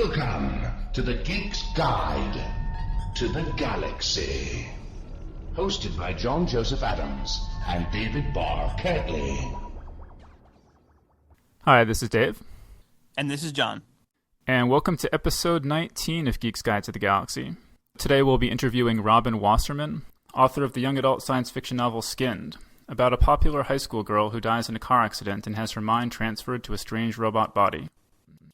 Welcome to the Geek's Guide to the Galaxy. Hosted by John Joseph Adams and David Barr Kirtley. Hi, this is Dave. And this is John. And welcome to episode 19 of Geek's Guide to the Galaxy. Today we'll be interviewing Robin Wasserman, author of the young adult science fiction novel Skinned, about a popular high school girl who dies in a car accident and has her mind transferred to a strange robot body.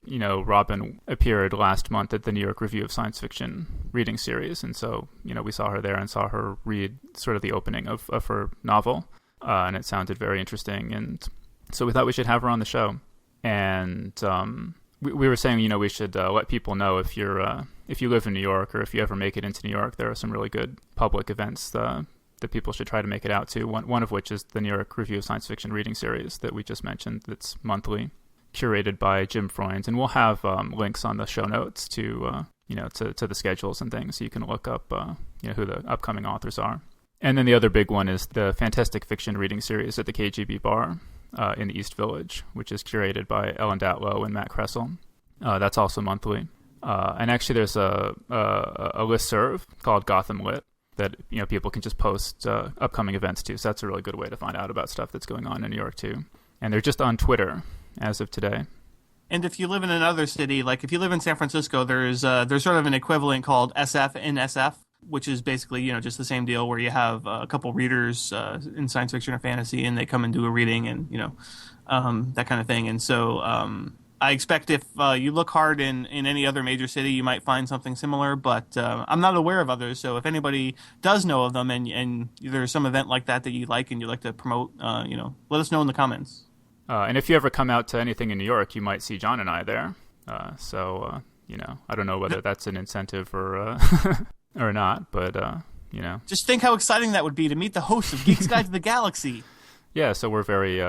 You know, Robin appeared last month at the New York Review of Science Fiction reading series, and so, we saw her there and saw her read sort of the opening of her novel, and it sounded very interesting, and so we thought we should have her on the show. And we were saying, we should let people know if you live in New York or if you ever make it into New York, there are some really good public events that people should try to make it out to, one of which is the New York Review of Science Fiction reading series that we just mentioned that's monthly, curated by Jim Freund, and we'll have links on the show notes to the schedules and things, so you can look up who the upcoming authors are. And then the other big one is the Fantastic Fiction reading series at the KGB Bar in the East Village, which is curated by Ellen Datlow and Matt Kressel. That's also monthly. And actually, there's a listserv called Gotham Lit that people can just post upcoming events to. So that's a really good way to find out about stuff that's going on in New York too. And they're just on Twitter as of today. And if you live in another city, like if you live in San Francisco, there's sort of an equivalent called SF in SF, which is basically, just the same deal where you have a couple readers in science fiction or fantasy, and they come and do a reading and, that kind of thing. And so I expect if you look hard in any other major city, you might find something similar, but I'm not aware of others. So if anybody does know of them and there's some event like that you like and you'd like to promote, let us know in the comments. And if you ever come out to anything in New York, you might see John and I there. I don't know whether that's an incentive or or not, but, Just think how exciting that would be to meet the host of Geek's Guide to the Galaxy. Yeah, so we're very...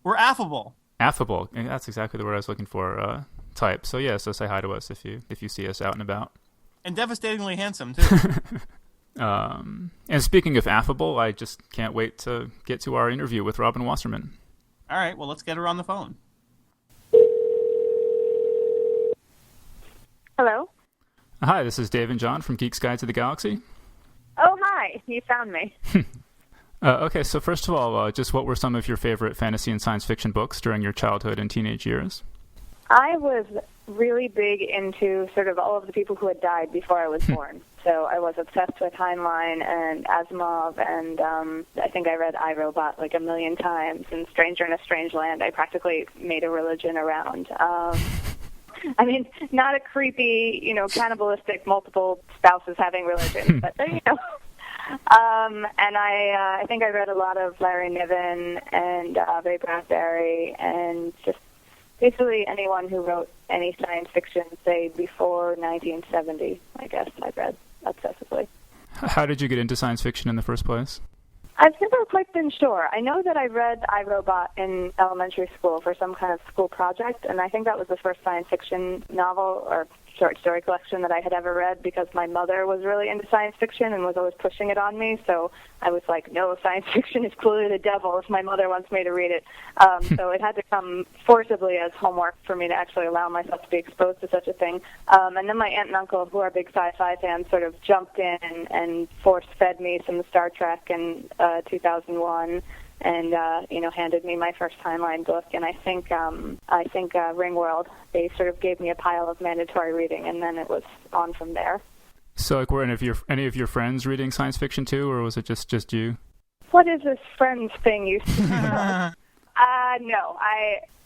we're affable. Affable. That's exactly the word I was looking for, type. So yeah, so say hi to us if you see us out and about. And devastatingly handsome, too. And speaking of affable, I just can't wait to get to our interview with Robin Wasserman. All right, well, let's get her on the phone. Hello? Hi, this is Dave and John from Geek's Guide to the Galaxy. Oh, hi. You found me. Okay, so first of all, just what were some of your favorite fantasy and science fiction books during your childhood and teenage years? I was really big into sort of all of the people who had died before I was born. So I was obsessed with Heinlein and Asimov, and I think I read iRobot like a million times, and Stranger in a Strange Land I practically made a religion around. I mean, not a creepy, cannibalistic, multiple spouses having religion, but, And I think I read a lot of Larry Niven and Ray Bradbury, and just basically anyone who wrote any science fiction, say, before 1970, I guess I read obsessively. How did you get into science fiction in the first place? I've never quite been sure. I know that I read iRobot in elementary school for some kind of school project, and I think that was the first science fiction novel or short story collection that I had ever read because my mother was really into science fiction and was always pushing it on me. So I was like, no, science fiction is clearly the devil if my mother wants me to read it. So it had to come forcibly as homework for me to actually allow myself to be exposed to such a thing. And then my aunt and uncle, who are big sci-fi fans, sort of jumped in and force-fed me some Star Trek in 2001. And handed me my first Heinlein book, and I think Ringworld. They sort of gave me a pile of mandatory reading, and then it was on from there. So, like, were any of your friends reading science fiction too, or was it just you? What is this friends thing you speak about? No,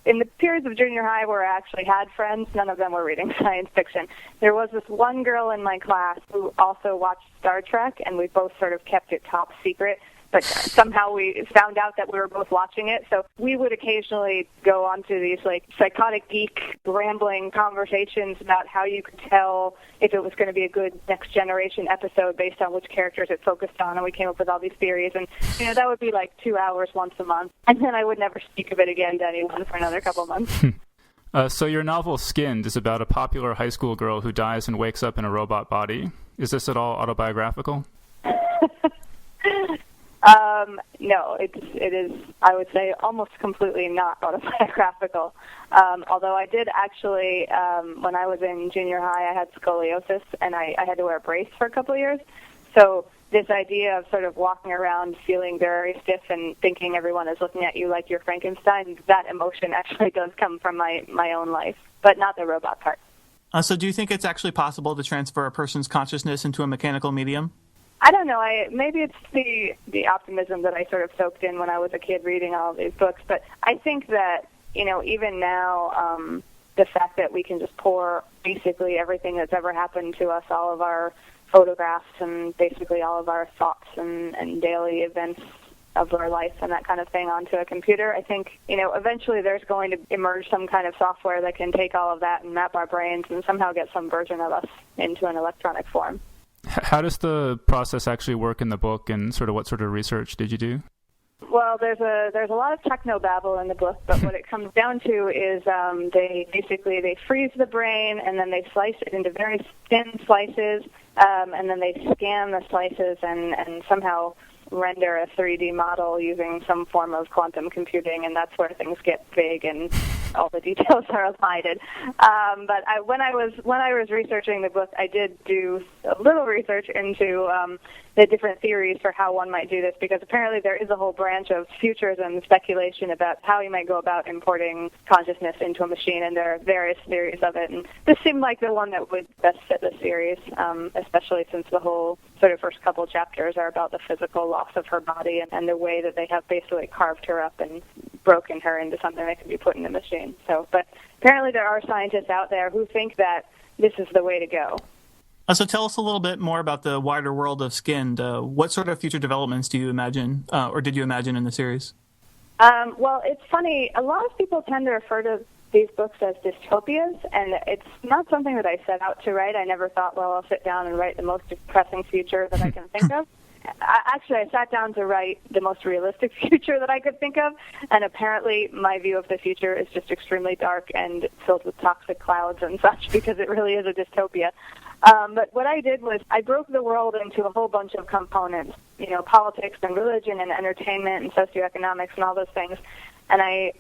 in the periods of junior high where I actually had friends, none of them were reading science fiction. There was this one girl in my class who also watched Star Trek, and we both sort of kept it top secret. But somehow we found out that we were both watching it, so we would occasionally go on to these like psychotic geek rambling conversations about how you could tell if it was going to be a good Next Generation episode based on which characters it focused on, and we came up with all these theories, and that would be like 2 hours once a month, and then I would never speak of it again to anyone for another couple months. So your novel Skinned is about a popular high school girl who dies and wakes up in a robot body. Is this at all autobiographical? No, it is, I would say, almost completely not autobiographical. Although I did actually, when I was in junior high, I had scoliosis, and I had to wear a brace for a couple of years. So this idea of sort of walking around feeling very stiff and thinking everyone is looking at you like you're Frankenstein, that emotion actually does come from my own life, but not the robot part. So do you think it's actually possible to transfer a person's consciousness into a mechanical medium? I don't know. Maybe it's the optimism that I sort of soaked in when I was a kid reading all of these books. But I think that, even now, the fact that we can just pour basically everything that's ever happened to us, all of our photographs and basically all of our thoughts and daily events of our life and that kind of thing onto a computer. I think, eventually there's going to emerge some kind of software that can take all of that and map our brains and somehow get some version of us into an electronic form. How does the process actually work in the book, and what sort of research did you do? Well, there's a lot of technobabble in the book, but what it comes down to is they freeze the brain and then they slice it into very thin slices, and then they scan the slices and somehow render a 3D model using some form of quantum computing, and that's where things get big and all the details are elided. But when I was researching the book, I did do a little research into the different theories for how one might do this, because apparently there is a whole branch of futurism speculation about how you might go about importing consciousness into a machine, and there are various theories of it. And this seemed like the one that would best fit the series, especially since the whole sort of first couple chapters are about the physical loss of her body and the way that they have basically carved her up and broken her into something that can be put in a machine. So, but apparently there are scientists out there who think that this is the way to go. So tell us a little bit more about the wider world of Skinned. What sort of future developments do you imagine, or did you imagine in the series? Well, it's funny. A lot of people tend to refer to these books as dystopias, and it's not something that I set out to write. I never thought, well, I'll sit down and write the most depressing future that I can think of. I sat down to write the most realistic future that I could think of, and apparently my view of the future is just extremely dark and filled with toxic clouds and such, because it really is a dystopia. But what I did was I broke the world into a whole bunch of components, politics and religion and entertainment and socioeconomics and all those things, and I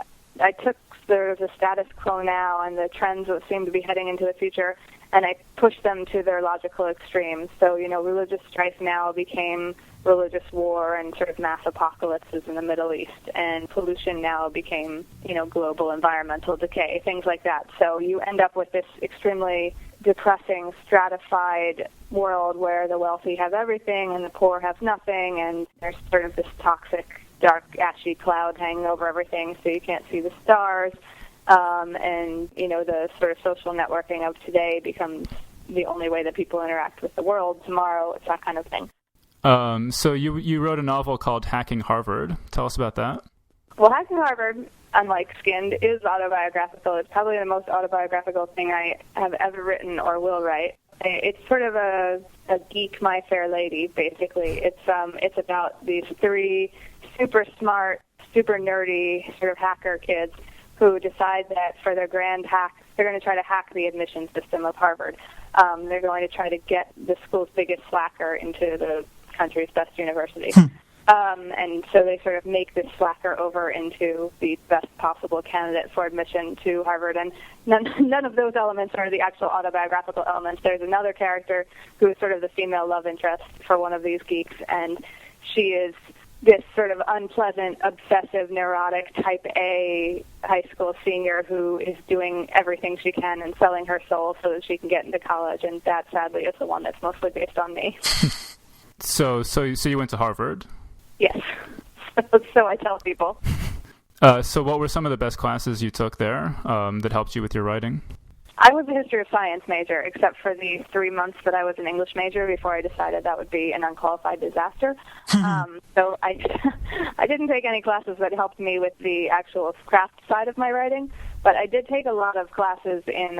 took the status quo now and the trends that seem to be heading into the future, and I pushed them to their logical extremes. So, religious strife now became religious war and sort of mass apocalypses in the Middle East, and pollution now became, global environmental decay, things like that. So you end up with this extremely depressing, stratified world where the wealthy have everything and the poor have nothing, and there's sort of this toxic, dark, ashy cloud hanging over everything, so you can't see the stars. And, the sort of social networking of today becomes the only way that people interact with the world. Tomorrow, it's that kind of thing. So you wrote a novel called Hacking Harvard. Tell us about that. Well, Hacking Harvard, unlike Skinned, is autobiographical. It's probably the most autobiographical thing I have ever written or will write. It's sort of a Geek, My Fair Lady, basically. It's about these three super smart, super nerdy sort of hacker kids who decide that for their grand hack, they're going to try to hack the admission system of Harvard. They're going to try to get the school's biggest slacker into the country's best university. And so they sort of make this slacker over into the best possible candidate for admission to Harvard. And none of those elements are the actual autobiographical elements. There's another character who is sort of the female love interest for one of these geeks, and she is this sort of unpleasant, obsessive, neurotic type A high school senior who is doing everything she can and selling her soul so that she can get into college, and that, sadly, is the one that's mostly based on me. So you went to Harvard? Yes. So I tell people. So what were some of the best classes you took there that helped you with your writing? I was a history of science major, except for the 3 months that I was an English major before I decided that would be an unqualified disaster. So I didn't take any classes that helped me with the actual craft side of my writing, but I did take a lot of classes in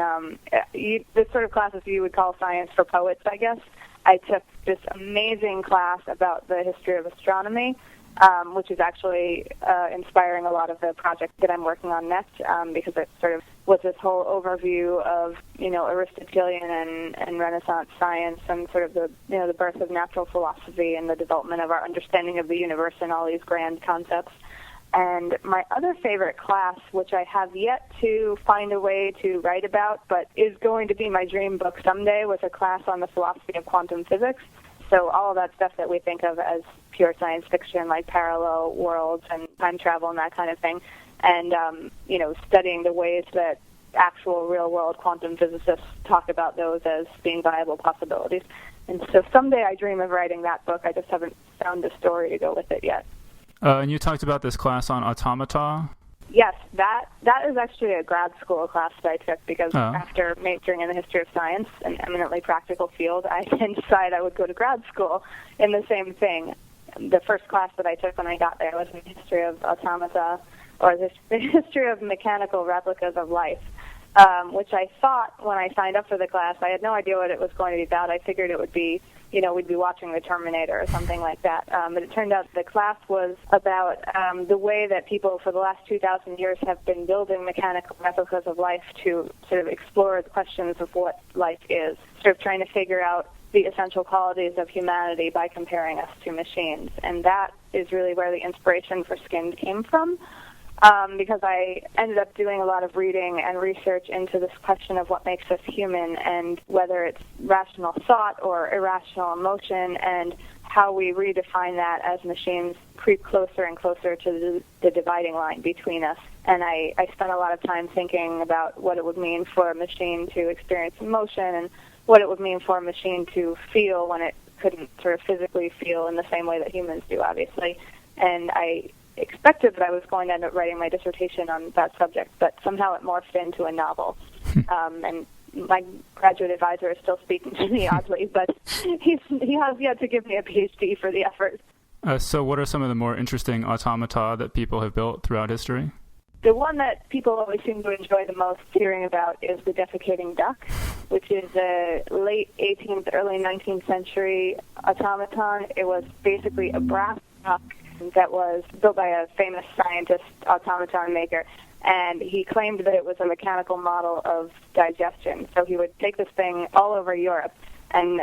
the sort of classes you would call science for poets, I guess. I took this amazing class about the history of astronomy, which is actually inspiring a lot of the project that I'm working on next, because it sort of was this whole overview of, Aristotelian and Renaissance science and sort of the birth of natural philosophy and the development of our understanding of the universe and all these grand concepts. And my other favorite class, which I have yet to find a way to write about, but is going to be my dream book someday, was a class on the philosophy of quantum physics. So all of that stuff that we think of as pure science fiction, like parallel worlds and time travel and that kind of thing, and, studying the ways that actual real-world quantum physicists talk about those as being viable possibilities. And so someday I dream of writing that book. I just haven't found the story to go with it yet. And you talked about this class on Automata? Yes, that is actually a grad school class that I took because after majoring in the history of science, an eminently practical field, I then decided I would go to grad school in the same thing. The first class that I took when I got there was in the history of automata, or the history of mechanical replicas of life, which I thought when I signed up for the class, I had no idea what it was going to be about. I figured it would be, we'd be watching The Terminator or something like that. But it turned out the class was about the way that people for the last 2,000 years have been building mechanical replicas of life to sort of explore the questions of what life is, sort of trying to figure out the essential qualities of humanity by comparing us to machines. And that is really where the inspiration for Skinned came from. Because I ended up doing a lot of reading and research into this question of what makes us human and whether it's rational thought or irrational emotion and how we redefine that as machines creep closer and closer to the dividing line between us. And I spent a lot of time thinking about what it would mean for a machine to experience emotion and what it would mean for a machine to feel when it couldn't sort of physically feel in the same way that humans do, obviously. And I expected that I was going to end up writing my dissertation on that subject, but somehow it morphed into a novel. And my graduate advisor is still speaking to me oddly, but he has yet to give me a PhD for the effort. So what are some of the more interesting automata that people have built throughout history? The one that people always seem to enjoy the most hearing about is the Defecating Duck, which is a late 18th, early 19th century automaton. It was basically a brass duck that was built by a famous scientist, automaton maker, and he claimed that it was a mechanical model of digestion. So he would take this thing all over Europe, and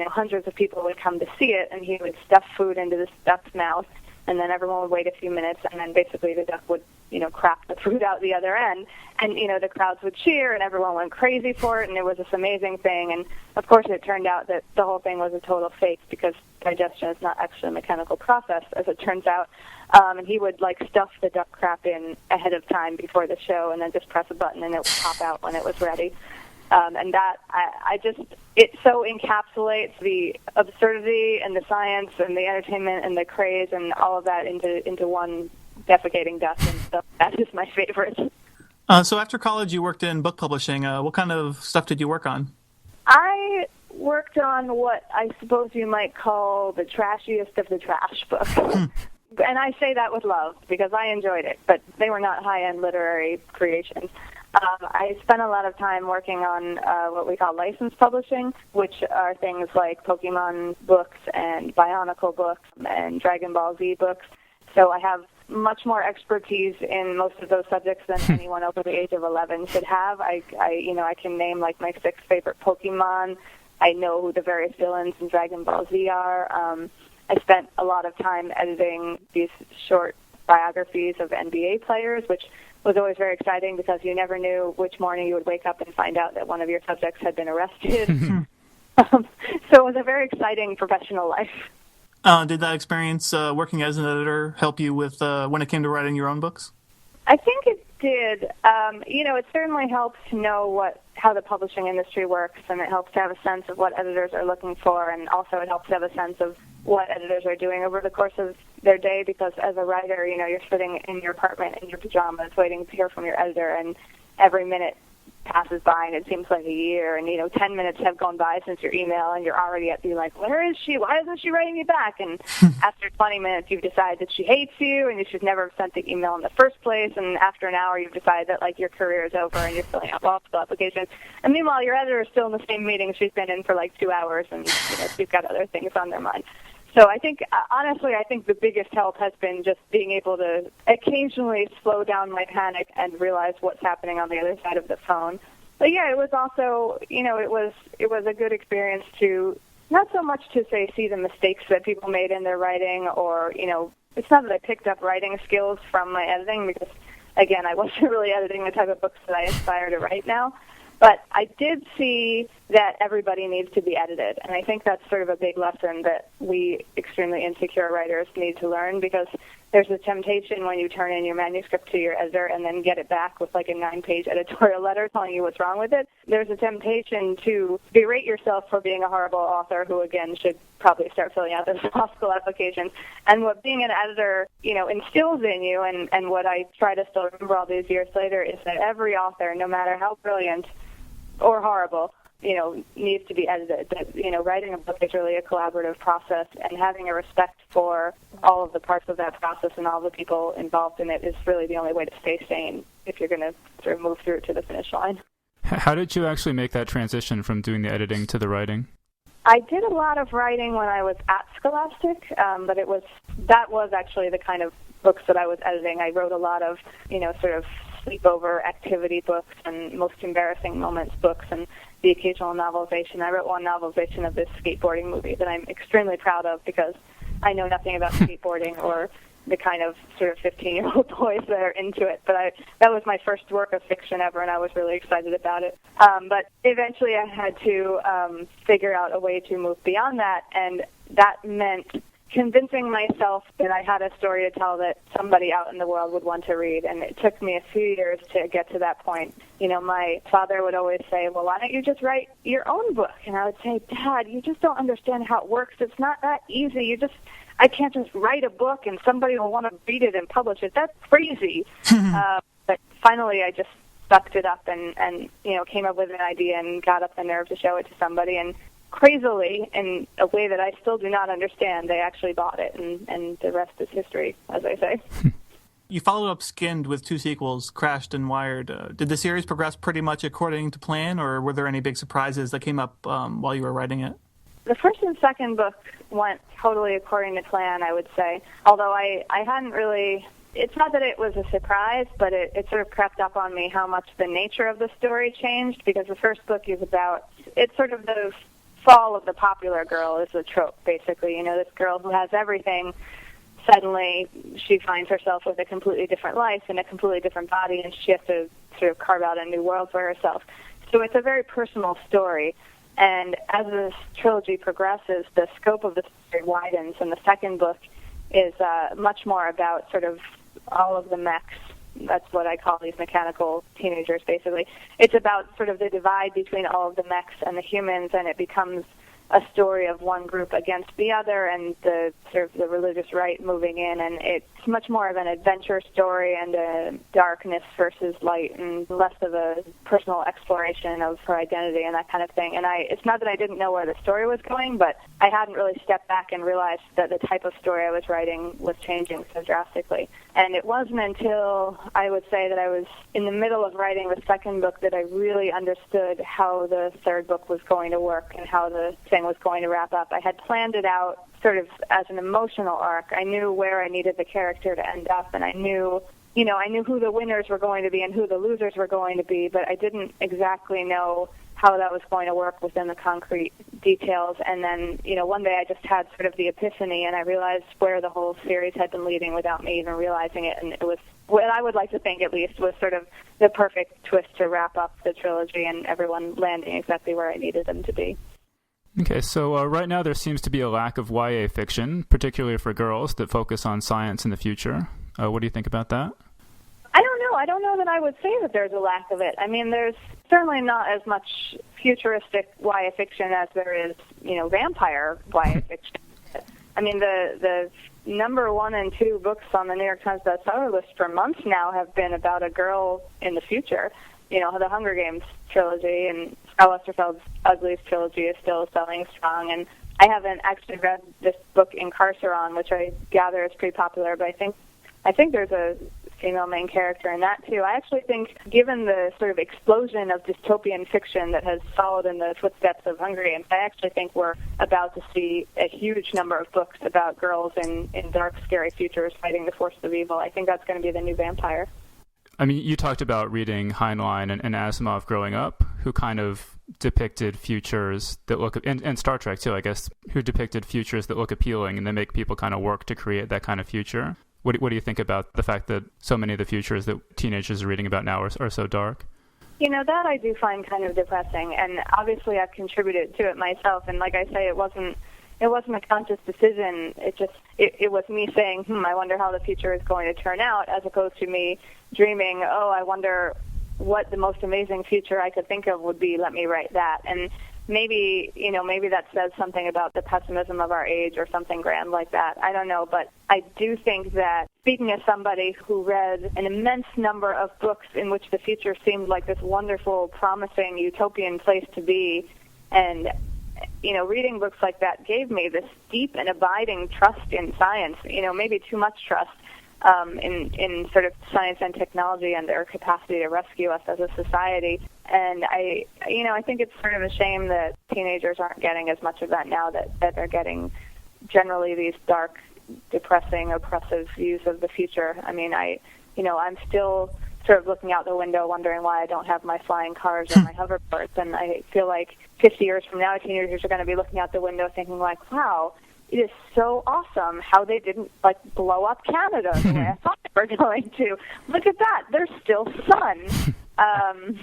hundreds of people would come to see it, and he would stuff food into this duck's mouth, and then everyone would wait a few minutes, and then basically the duck would crap the fruit out the other end, and the crowds would cheer, and everyone went crazy for it, and it was this amazing thing. And of course it turned out that the whole thing was a total fake because digestion is not actually a mechanical process, as it turns out. And he would stuff the duck crap in ahead of time before the show, and then just press a button and it would pop out when it was ready. And that it so encapsulates the absurdity and the science and the entertainment and the craze and all of that into one defecating duck, and so that is my favorite. So after college, you worked in book publishing. What kind of stuff did you work on? I worked on what I suppose you might call the trashiest of the trash books. And I say that with love because I enjoyed it, but they were not high-end literary creations. I spent a lot of time working on what we call licensed publishing, which are things like Pokemon books and Bionicle books and Dragon Ball Z books. So I have much more expertise in most of those subjects than anyone over the age of 11 should have. I can name my 6 favorite Pokemon. I know who the various villains in Dragon Ball Z are. I spent a lot of time editing these short biographies of NBA players, which was always very exciting because you never knew which morning you would wake up and find out that one of your subjects had been arrested. So it was a very exciting professional life. Did that experience working as an editor help you with when it came to writing your own books? I think it did. It certainly helps to know how the publishing industry works, and it helps to have a sense of what editors are looking for, and also it helps to have a sense of what editors are doing over the course of their day, because as a writer, you're sitting in your apartment in your pajamas waiting to hear from your editor, and every minute passes by and it seems like a year, and 10 minutes have gone by since your email and you're already where is she? Why isn't she writing me back? And after 20 minutes you've decided that she hates you and you should never have sent the email in the first place, and after an hour you've decided that your career is over and you're filling out law school applications, and meanwhile your editor is still in the same meeting she's been in for 2 hours, and she's got other things on their mind. So I think, honestly, I think the biggest help has been just being able to occasionally slow down my panic and realize what's happening on the other side of the phone. But yeah, it was also, it was a good experience to, not so much to say see the mistakes that people made in their writing, or, it's not that I picked up writing skills from my editing, because, again, I wasn't really editing the type of books that I aspire to write now. But I did see that everybody needs to be edited, and I think that's sort of a big lesson that we extremely insecure writers need to learn, because there's a temptation when you turn in your manuscript to your editor and then get it back with like a 9-page editorial letter telling you what's wrong with it. There's a temptation to berate yourself for being a horrible author who, again, should probably start filling out those law school applications. And what being an editor, instills in you, and what I try to still remember all these years later, is that every author, no matter how brilliant or horrible, needs to be edited. That, writing a book is really a collaborative process, and having a respect for all of the parts of that process and all the people involved in it is really the only way to stay sane if you're going to sort of move through to the finish line. How did you actually make that transition from doing the editing to the writing? I did a lot of writing when I was at Scholastic, but that was actually the kind of books that I was editing. I wrote a lot of, sort of sleepover activity books and most embarrassing moments books and the occasional novelization. I wrote one novelization of this skateboarding movie that I'm extremely proud of, because I know nothing about skateboarding or the kind of sort of 15-year-old boys that are into it. But that was my first work of fiction ever, and I was really excited about it. But eventually I had to figure out a way to move beyond that, and that meant convincing myself that I had a story to tell that somebody out in the world would want to read. And it took me a few years to get to that point. My father would always say, well, why don't you just write your own book? And I would say, Dad, you just don't understand how it works. It's not that easy. I can't just write a book and somebody will want to read it and publish it. That's crazy. But finally I just sucked it up and came up with an idea and got up the nerve to show it to somebody. And crazily, in a way that I still do not understand, they actually bought it, and the rest is history, as I say. You followed up Skinned with 2 sequels, Crashed and Wired. Did the series progress pretty much according to plan, or were there any big surprises that came up while you were writing it? The first and second book went totally according to plan, I would say, although I hadn't really... It's not that it was a surprise, but it sort of crept up on me how much the nature of the story changed, because the first book is about... It's sort of the fall of the popular girl is the trope, basically. This girl who has everything, suddenly she finds herself with a completely different life and a completely different body, and she has to sort of carve out a new world for herself. So it's a very personal story. And as this trilogy progresses, the scope of the story widens, and the second book is much more about sort of all of the mechs. That's what I call these mechanical teenagers, basically. It's about sort of the divide between all of the mechs and the humans, and it becomes a story of one group against the other, and the sort of the religious right moving in, and it's much more of an adventure story and a darkness versus light, and less of a personal exploration of her identity and that kind of thing. And it's not that I didn't know where the story was going, but I hadn't really stepped back and realized that the type of story I was writing was changing so drastically. And it wasn't until I would say that I was in the middle of writing the second book that I really understood how the third book was going to work and how the thing was going to wrap up. I had planned it out sort of as an emotional arc. I knew where I needed the character to end up, and I knew who the winners were going to be and who the losers were going to be, but I didn't exactly know how that was going to work within the concrete details. And then, one day I just had sort of the epiphany, and I realized where the whole series had been leading without me even realizing it. And it was what I would like to think, at least, was sort of the perfect twist to wrap up the trilogy and everyone landing exactly where I needed them to be. Okay, so right now there seems to be a lack of YA fiction, particularly for girls, that focus on science in the future. What do you think about that? I don't know. I don't know that I would say that there's a lack of it. I mean, there's certainly not as much futuristic YA fiction as there is, vampire YA fiction. I mean, the number 1 and 2 books on the New York Times bestseller list for months now have been about a girl in the future. The Hunger Games trilogy and Scott Westerfeld's Uglies trilogy is still selling strong. And I haven't actually read this book, Incarceron, which I gather is pretty popular, but I think there's a female main character in that too. I actually think, given the sort of explosion of dystopian fiction that has followed in the footsteps of Hunger Games, I actually think we're about to see a huge number of books about girls in dark, scary futures fighting the forces of evil. I think that's going to be the new vampire. I mean, you talked about reading Heinlein and Asimov growing up, who kind of depicted futures that look, and Star Trek too, I guess, who depicted futures that look appealing and they make people kind of work to create that kind of future. What do you think about the fact that so many of the futures that teenagers are reading about now are so dark? You know, that I do find kind of depressing, and obviously I've contributed to it myself, and like I say, it wasn't a conscious decision. It was me saying, I wonder how the future is going to turn out, as opposed to me dreaming, I wonder what the most amazing future I could think of would be. Let me write that. And maybe that says something about the pessimism of our age or something grand like that. I don't know, but I do think that, speaking as somebody who read an immense number of books in which the future seemed like this wonderful, promising, utopian place to be, and reading books like that gave me this deep and abiding trust in science, maybe too much trust in sort of science and technology and their capacity to rescue us as a society. And I think it's sort of a shame that teenagers aren't getting as much of that now, that they're getting generally these dark, depressing, oppressive views of the future. I mean, I'm still sort of looking out the window wondering why I don't have my flying cars or my hoverboards, and I feel like 50 years from now, teenagers are going to be looking out the window thinking like, wow, it is so awesome how they didn't blow up Canada the way I thought they were going to. Look at that, there's still sun. And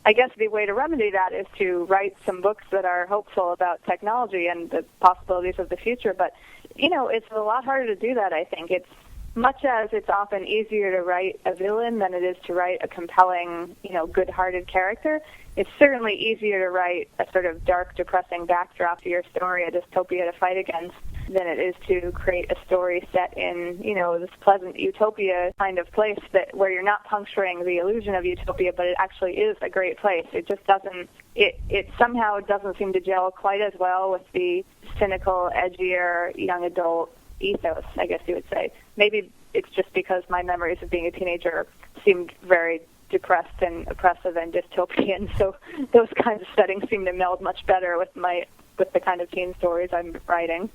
I guess the way to remedy that is to write some books that are hopeful about technology and the possibilities of the future. But it's a lot harder to do that. I think it's much as it's often easier to write a villain than it is to write a compelling, good-hearted character. It's certainly easier to write a sort of dark, depressing backdrop to your story, a dystopia to fight against, than it is to create a story set in, this pleasant utopia kind of place where you're not puncturing the illusion of utopia, but it actually is a great place. It just doesn't, it somehow doesn't seem to gel quite as well with the cynical, edgier, young adult ethos, I guess you would say. Maybe it's just because my memories of being a teenager seemed very depressed and oppressive and dystopian, so those kinds of settings seem to meld much better with the kind of teen stories I'm writing.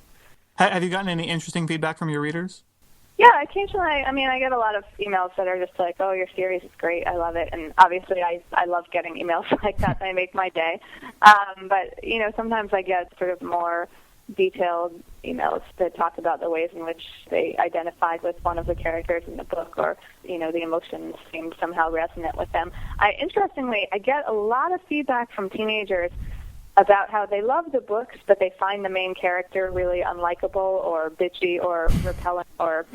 Have you gotten any interesting feedback from your readers? Yeah, occasionally. I get a lot of emails that are just like, oh, your series is great, I love it. And obviously I love getting emails like that. They make my day. But, sometimes I get sort of more detailed emails that talk about the ways in which they identified with one of the characters in the book, or the emotions seemed somehow resonant with them. Interestingly, I get a lot of feedback from teenagers about how they love the books, but they find the main character really unlikable or bitchy or repellent, or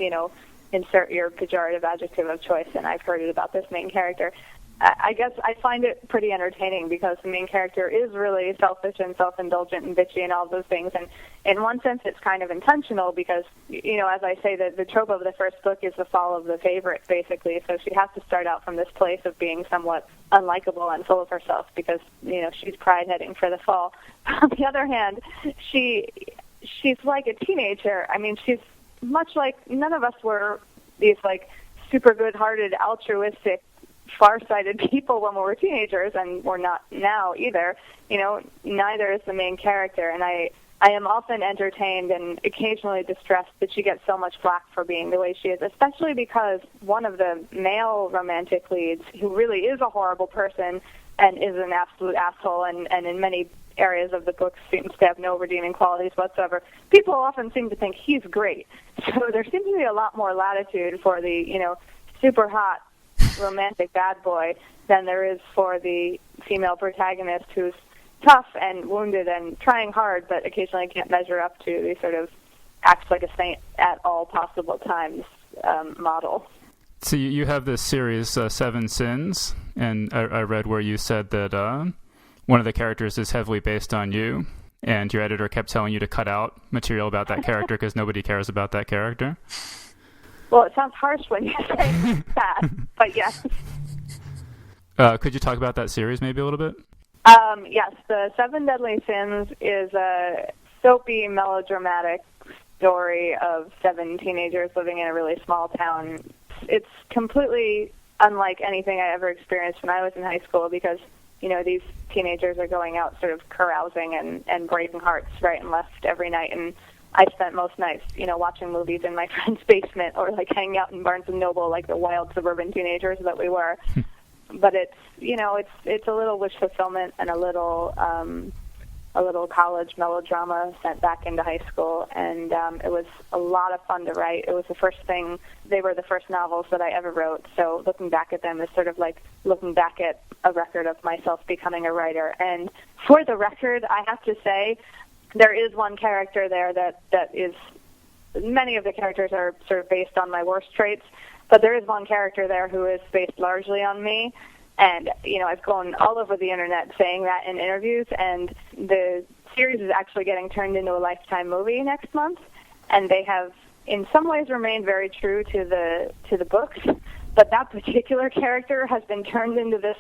insert your pejorative adjective of choice. And I've heard it about this main character. I guess I find it pretty entertaining because the main character is really selfish and self-indulgent and bitchy and all those things. And in one sense, it's kind of intentional because, as I say, the trope of the first book is the fall of the favorite, basically. So she has to start out from this place of being somewhat unlikable and full of herself because, she's pride heading for the fall. On the other hand, she's like a teenager. I mean, she's much like none of us were these, super good-hearted, altruistic, far-sighted people when we were teenagers, and we're not now either. Neither is the main character, and I am often entertained and occasionally distressed that she gets so much flack for being the way she is, especially because one of the male romantic leads, who really is a horrible person and is an absolute asshole, and in many areas of the book seems to have no redeeming qualities whatsoever, people often seem to think he's great. So there seems to be a lot more latitude for the, super hot romantic bad boy than there is for the female protagonist who's tough and wounded and trying hard, but occasionally can't measure up to the sort of acts like a saint at all possible times model. So you have this series, Seven Sins, and I read where you said that one of the characters is heavily based on you, and your editor kept telling you to cut out material about that character because nobody cares about that character. Well, it sounds harsh when you say that, but yes. Could you talk about that series maybe a little bit? Yes, the Seven Deadly Sins is a soapy, melodramatic story of 7 teenagers living in a really small town. It's completely unlike anything I ever experienced when I was in high school because, these teenagers are going out sort of carousing and breaking hearts right and left every night. And I spent most nights, watching movies in my friend's basement or like hanging out in Barnes & Noble like the wild suburban teenagers that we were. But it's, it's a little wish fulfillment and a little college melodrama sent back into high school, and it was a lot of fun to write. It was they were the first novels that I ever wrote, so looking back at them is sort of like looking back at a record of myself becoming a writer. And for the record, I have to say, there is one character there that is, many of the characters are sort of based on my worst traits, but there is one character there who is based largely on me. And, I've gone all over the internet saying that in interviews, and the series is actually getting turned into a Lifetime movie next month, and they have, in some ways, remained very true to the books, but that particular character has been turned into this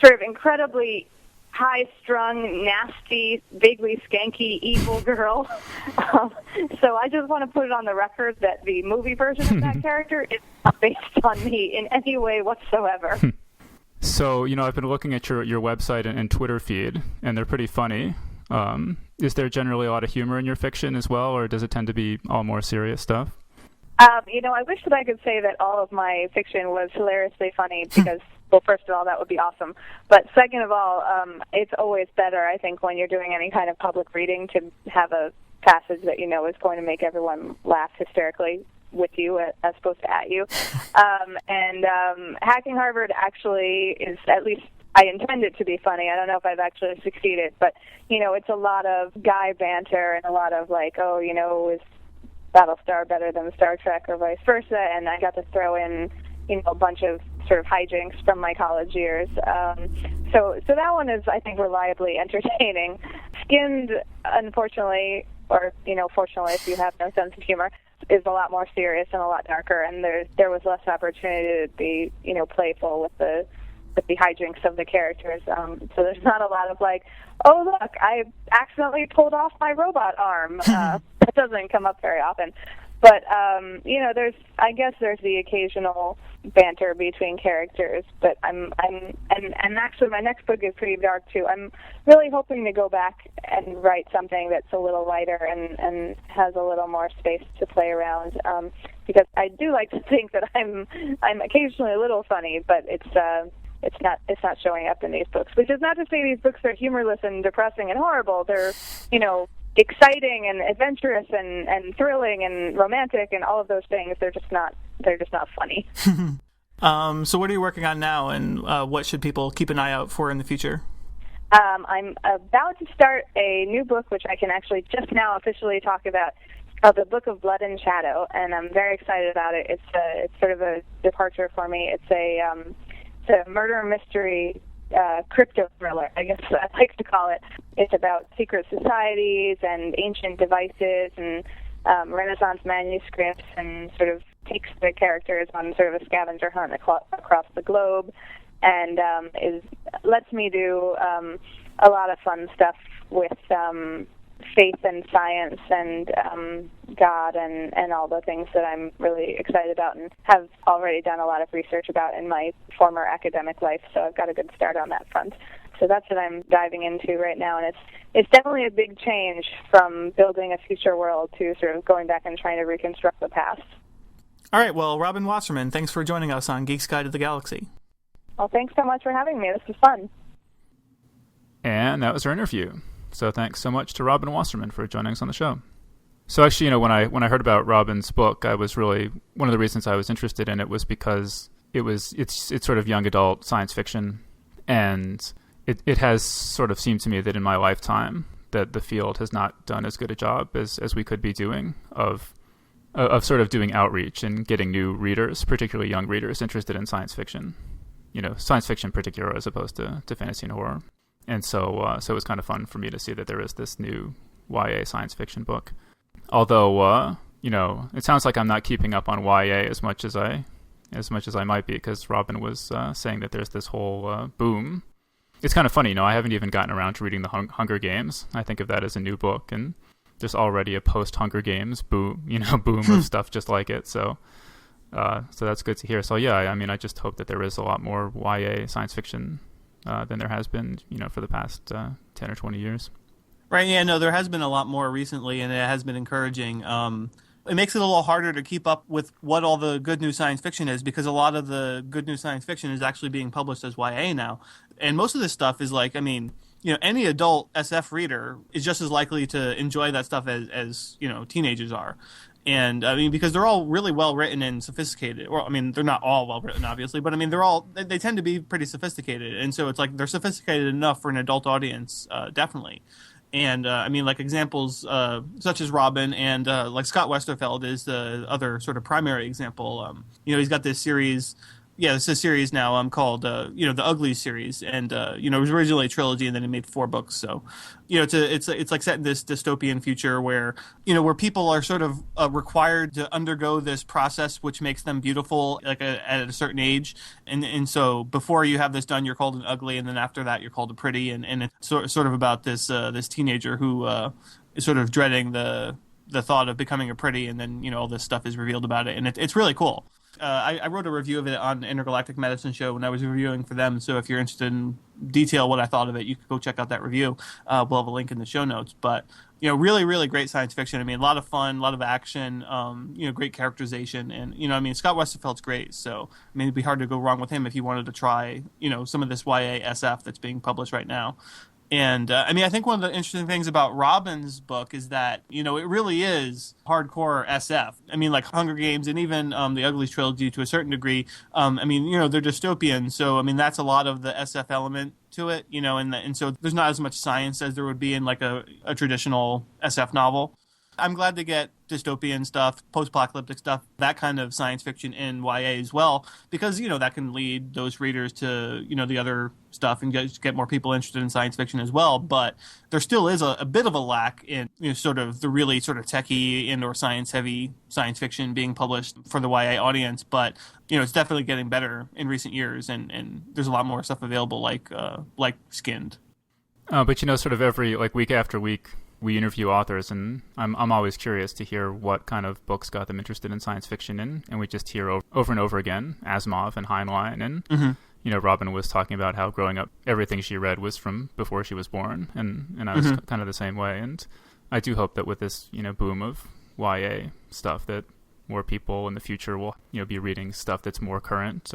sort of incredibly high-strung, nasty, vaguely skanky, evil girl. So I just want to put it on the record that the movie version of that character is not based on me in any way whatsoever. So, I've been looking at your website and Twitter feed, and they're pretty funny. Is there generally a lot of humor in your fiction as well, or does it tend to be all more serious stuff? I wish that I could say that all of my fiction was hilariously funny because, well, first of all, that would be awesome. But second of all, it's always better, I think, when you're doing any kind of public reading to have a passage that is going to make everyone laugh hysterically with you as opposed to at you. Hacking Harvard actually is, at least I intend it to be funny. I don't know if I've actually succeeded, but, it's a lot of guy banter and a lot of like, is Battlestar better than Star Trek or vice versa? And I got to throw in, a bunch of sort of hijinks from my college years. So that one is, I think, reliably entertaining. Skinned, unfortunately, or, fortunately, if you have no sense of humor, is a lot more serious and a lot darker, and there was less opportunity to be, playful with the hijinks of the characters. So there's not a lot of like, oh look, I accidentally pulled off my robot arm. That doesn't come up very often. But I guess there's the occasional banter between characters. But and actually my next book is pretty dark too. I'm really hoping to go back and write something that's a little lighter and has a little more space to play around. Because I do like to think that I'm occasionally a little funny, but it's not showing up in these books. Which is not to say these books are humorless and depressing and horrible. They're exciting and adventurous and thrilling and romantic and all of those things. They're just not funny. So what are you working on now, and what should people keep an eye out for in the future? I'm about to start a new book, which I can actually just now officially talk about. It's called The Book of Blood and Shadow, and I'm very excited about it. It's sort of a departure for me. It's a murder mystery crypto thriller, I guess I like to call it. It's about secret societies and ancient devices and Renaissance manuscripts, and sort of takes the characters on sort of a scavenger hunt across the globe, and lets me do a lot of fun stuff with faith and science and God and all the things that I'm really excited about and have already done a lot of research about in my former academic life, so I've got a good start on that front. So that's what I'm diving into right now, and it's definitely a big change from building a future world to sort of going back and trying to reconstruct the past. All right, well, Robin Wasserman, thanks for joining us on Geek's Guide to the Galaxy. Well, thanks so much for having me. This was fun. And that was our interview. So thanks so much to Robin Wasserman for joining us on the show. So actually, when I heard about Robin's book, I was really, one of the reasons I was interested in it was because it's sort of young adult science fiction, and it has sort of seemed to me that in my lifetime that the field has not done as good a job as we could be doing of sort of doing outreach and getting new readers, particularly young readers, interested in science fiction. Science fiction in particular as opposed to fantasy and horror. And so it was kind of fun for me to see that there is this new YA science fiction book. Although, it sounds like I'm not keeping up on YA as much as I might be, because Robin was saying that there's this whole boom. It's kind of funny, I haven't even gotten around to reading the Hunger Games. I think of that as a new book, and there's already a post-Hunger Games boom of stuff just like it. So that's good to hear. So yeah, I mean, I just hope that there is a lot more YA science fiction than there has been, for the past 10 or 20 years. Right. Yeah. No, there has been a lot more recently, and it has been encouraging. It makes it a little harder to keep up with what all the good new science fiction is, because a lot of the good new science fiction is actually being published as YA now, and most of this stuff is like, I mean, any adult SF reader is just as likely to enjoy that stuff as teenagers are. And I mean, because they're all really well written and sophisticated. Well, I mean, they're not all well written, obviously, but I mean, they tend to be pretty sophisticated. And so it's like they're sophisticated enough for an adult audience, definitely. And I mean, like examples such as Robin and like Scott Westerfeld is the other sort of primary example. He's got this series. Yeah, it's a series now called, the Ugly series. And, it was originally a trilogy, and then he made 4 books. So, it's like set in this dystopian future where, where people are sort of required to undergo this process which makes them beautiful, like at a certain age. And so before you have this done, you're called an ugly, and then after that, you're called a pretty. And it's sort of about this teenager who is sort of dreading the thought of becoming a pretty, and then, all this stuff is revealed about it. And it's really cool. I wrote a review of it on Intergalactic Medicine Show when I was reviewing for them. So if you're interested in detail what I thought of it, you can go check out that review. We'll have a link in the show notes. But, really, really great science fiction. I mean, a lot of fun, a lot of action, great characterization. And, Scott Westerfeld's great. So, I mean, it'd be hard to go wrong with him if you wanted to try, some of this YA SF that's being published right now. And, I think one of the interesting things about Robin's book is that, it really is hardcore SF. I mean, like Hunger Games and even the Uglies trilogy to a certain degree, they're dystopian. So, I mean, that's a lot of the SF element to it, and so there's not as much science as there would be in like a traditional SF novel. I'm glad to get dystopian stuff, post-apocalyptic stuff, that kind of science fiction in YA as well, because, that can lead those readers to, the other stuff and get more people interested in science fiction as well. But there still is a bit of a lack in, sort of the really sort of techie and or science-heavy science fiction being published for the YA audience. But, it's definitely getting better in recent years, and there's a lot more stuff available like Skinned. But, sort of every, like, week after week, we interview authors, and I'm always curious to hear what kind of books got them interested in science fiction, and we just hear over and over again Asimov and Heinlein, and Robin was talking about how growing up everything she read was from before she was born, and I was kind of the same way. And I do hope that with this boom of YA stuff, that more people in the future will be reading stuff that's more current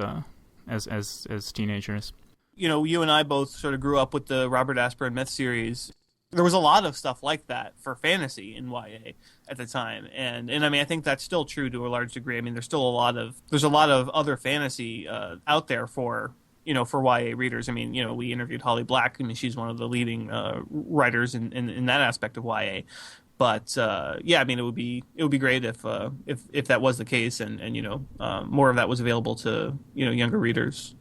as teenagers. You and I both sort of grew up with the Robert Asper and Myth series. There was a lot of stuff like that for fantasy in YA at the time, and I mean, I think that's still true to a large degree. I mean, there's a lot of other fantasy out there for YA readers. I mean, we interviewed Holly Black. I mean, she's one of the leading writers in that aspect of YA. But yeah, I mean, it would be great if that was the case, and more of that was available to younger readers.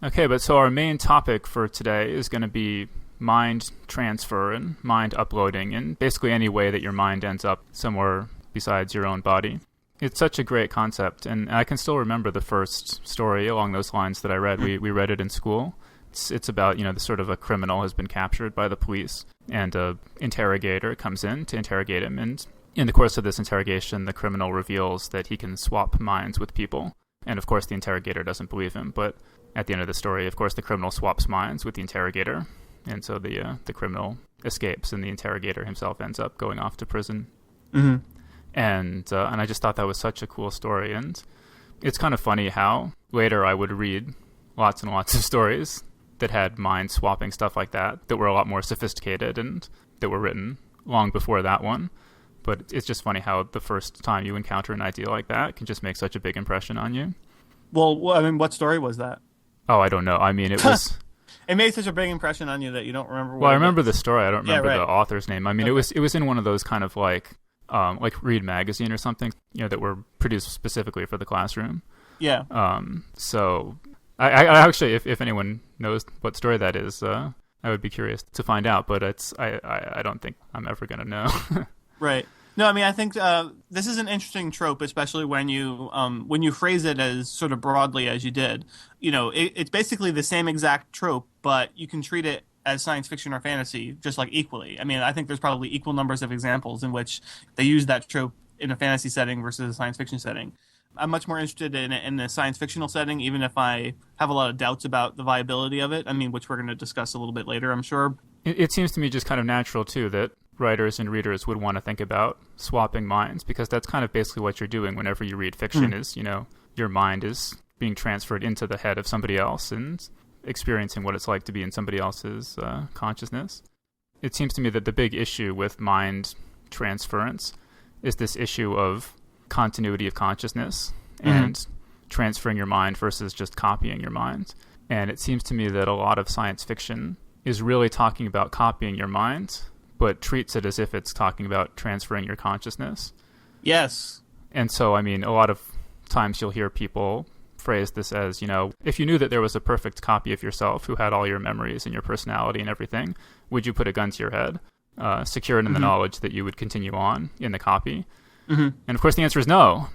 Okay, but so our main topic for today is going to be mind transfer and mind uploading, and basically any way that your mind ends up somewhere besides your own body. It's such a great concept, and I can still remember the first story along those lines that I read. We read it in school. It's about, the sort of a criminal has been captured by the police, and a interrogator comes in to interrogate him, and in the course of this interrogation, the criminal reveals that he can swap minds with people. And of course the interrogator doesn't believe him, but at the end of the story, of course, the criminal swaps minds with the interrogator. And so the criminal escapes, and the interrogator himself ends up going off to prison. Mm-hmm. And I just thought that was such a cool story. And it's kind of funny how later I would read lots and lots of stories that had mind-swapping stuff like that were a lot more sophisticated and that were written long before that one. But it's just funny how the first time you encounter an idea like that can just make such a big impression on you. Well, I mean, what story was that? Oh, I don't know. I mean, it was... It made such a big impression on you that you don't remember. Well, I remember the story. I don't remember the author's name. I mean, okay. It was in one of those kind of like Read Magazine or something, that were produced specifically for the classroom. Yeah. So I actually, if anyone knows what story that is, I would be curious to find out. But I don't think I'm ever gonna know. Right. No, I mean, I think this is an interesting trope, especially when you phrase it as sort of broadly as you did. It's basically the same exact trope, but you can treat it as science fiction or fantasy, just like equally. I mean, I think there's probably equal numbers of examples in which they use that trope in a fantasy setting versus a science fiction setting. I'm much more interested in a science fictional setting, even if I have a lot of doubts about the viability of it. I mean, which we're going to discuss a little bit later, I'm sure. It seems to me just kind of natural, too, that writers and readers would want to think about swapping minds, because that's kind of basically what you're doing whenever you read fiction is, your mind is being transferred into the head of somebody else and experiencing what it's like to be in somebody else's consciousness. It seems to me that the big issue with mind transference is this issue of continuity of consciousness and transferring your mind versus just copying your mind. And it seems to me that a lot of science fiction is really talking about copying your mind, but treats it as if it's talking about transferring your consciousness. Yes. And so, I mean, a lot of times you'll hear people phrase this as, if you knew that there was a perfect copy of yourself who had all your memories and your personality and everything, would you put a gun to your head, secure it in the knowledge that you would continue on in the copy? And of course the answer is no,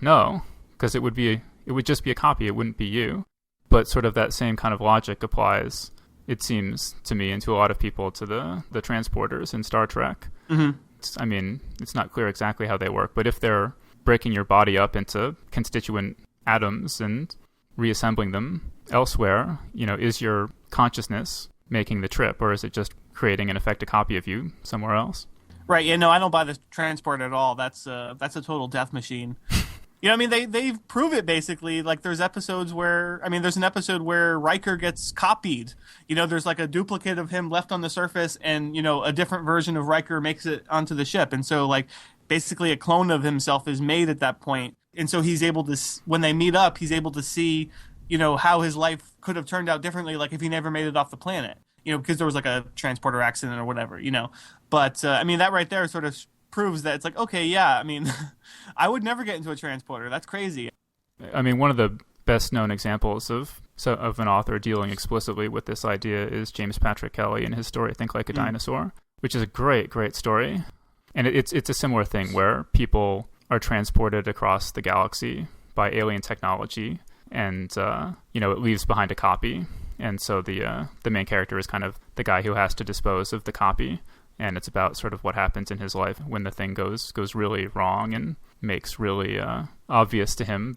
because it would just be a copy. It wouldn't be you. But sort of that same kind of logic applies, it seems to me, and to a lot of people, to the transporters in Star Trek. I mean, it's not clear exactly how they work, but if they're breaking your body up into constituent atoms and reassembling them elsewhere, is your consciousness making the trip, or is it just creating, in effect, a copy of you somewhere else? Right. Yeah. No, I don't buy the transport at all. That's a total death machine. I mean, they prove it basically. Like, there's episodes where, there's an episode where Riker gets copied. There's like a duplicate of him left on the surface, and a different version of Riker makes it onto the ship, and so like basically a clone of himself is made at that point. And so he's able to, when they meet up, he's able to see, how his life could have turned out differently, like if he never made it off the planet. Because there was like a transporter accident or whatever, But, that right there sort of proves that it's like, okay, yeah, I would never get into a transporter. That's crazy. One of the best-known examples of an author dealing explicitly with this idea is James Patrick Kelly in his story, Think Like a Dinosaur, which is a great, great story. And it's a similar thing where people are transported across the galaxy by alien technology, and, it leaves behind a copy. And so the main character is kind of the guy who has to dispose of the copy, and it's about sort of what happens in his life when the thing goes really wrong and makes really obvious to him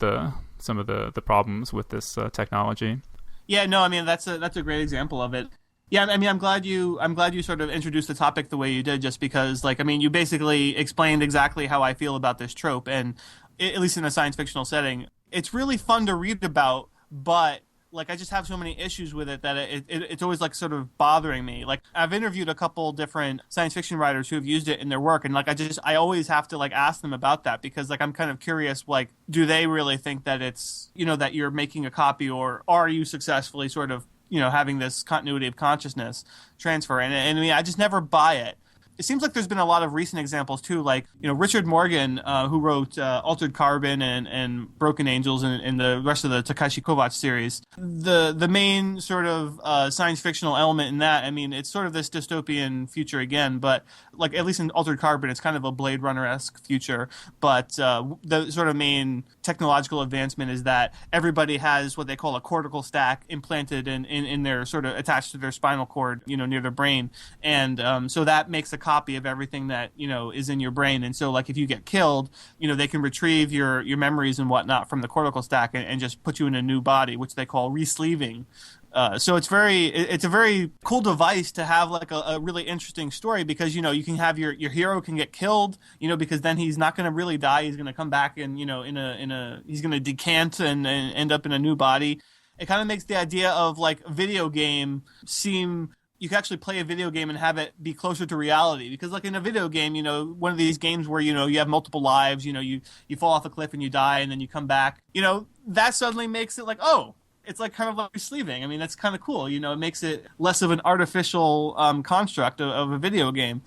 some of the problems with this technology. Yeah, no, that's a great example of it. Yeah, I'm glad you sort of introduced the topic the way you did, just because you basically explained exactly how I feel about this trope, and at least in a science fictional setting, it's really fun to read about, but I just have so many issues with it that it's always sort of bothering me. I've interviewed a couple different science fiction writers who have used it in their work, and I always have to ask them about that, because I'm kind of curious, do they really think that it's, that you're making a copy, or are you successfully sort of, having this continuity of consciousness transfer? And I just never buy it. It seems like there's been a lot of recent examples too, Richard Morgan, who wrote Altered Carbon and Broken Angels and the rest of the Takashi Kovacs series. The main sort of science fictional element in that, it's sort of this dystopian future again, but at least in Altered Carbon, it's kind of a Blade Runner-esque future. But the sort of main technological advancement is that everybody has what they call a cortical stack implanted in their sort of attached to their spinal cord, near their brain, and so that makes a copy of everything that is in your brain. And so if you get killed, they can retrieve your memories and whatnot from the cortical stack and just put you in a new body, which they call resleeving. So it's a very cool device to have a really interesting story, because you can have your hero can get killed, because then he's not going to really die. He's going to come back and he's going to decant and end up in a new body. It kind of makes the idea of a video game seem. You can actually play a video game and have it be closer to reality, because in a video game, one of these games where you have multiple lives, you fall off a cliff and you die and then you come back, that suddenly makes it it's kind of like sleeving. That's kind of cool. It makes it less of an artificial construct of a video game.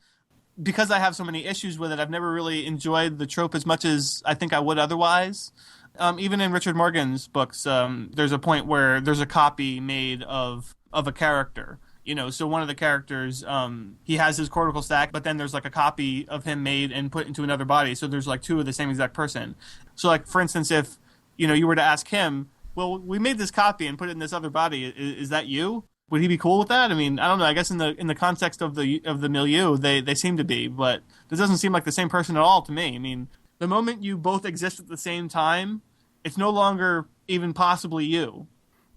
Because I have so many issues with it, I've never really enjoyed the trope as much as I think I would otherwise. Even in Richard Morgan's books, there's a point where there's a copy made of a character. So one of the characters, he has his cortical stack, but then there's a copy of him made and put into another body. So there's two of the same exact person. So for instance, if, you were to ask him, well, we made this copy and put it in this other body. Is that you? Would he be cool with that? I mean, I don't know. I guess in the context of the milieu, they seem to be, but this doesn't seem like the same person at all to me. I mean, the moment you both exist at the same time, it's no longer even possibly you.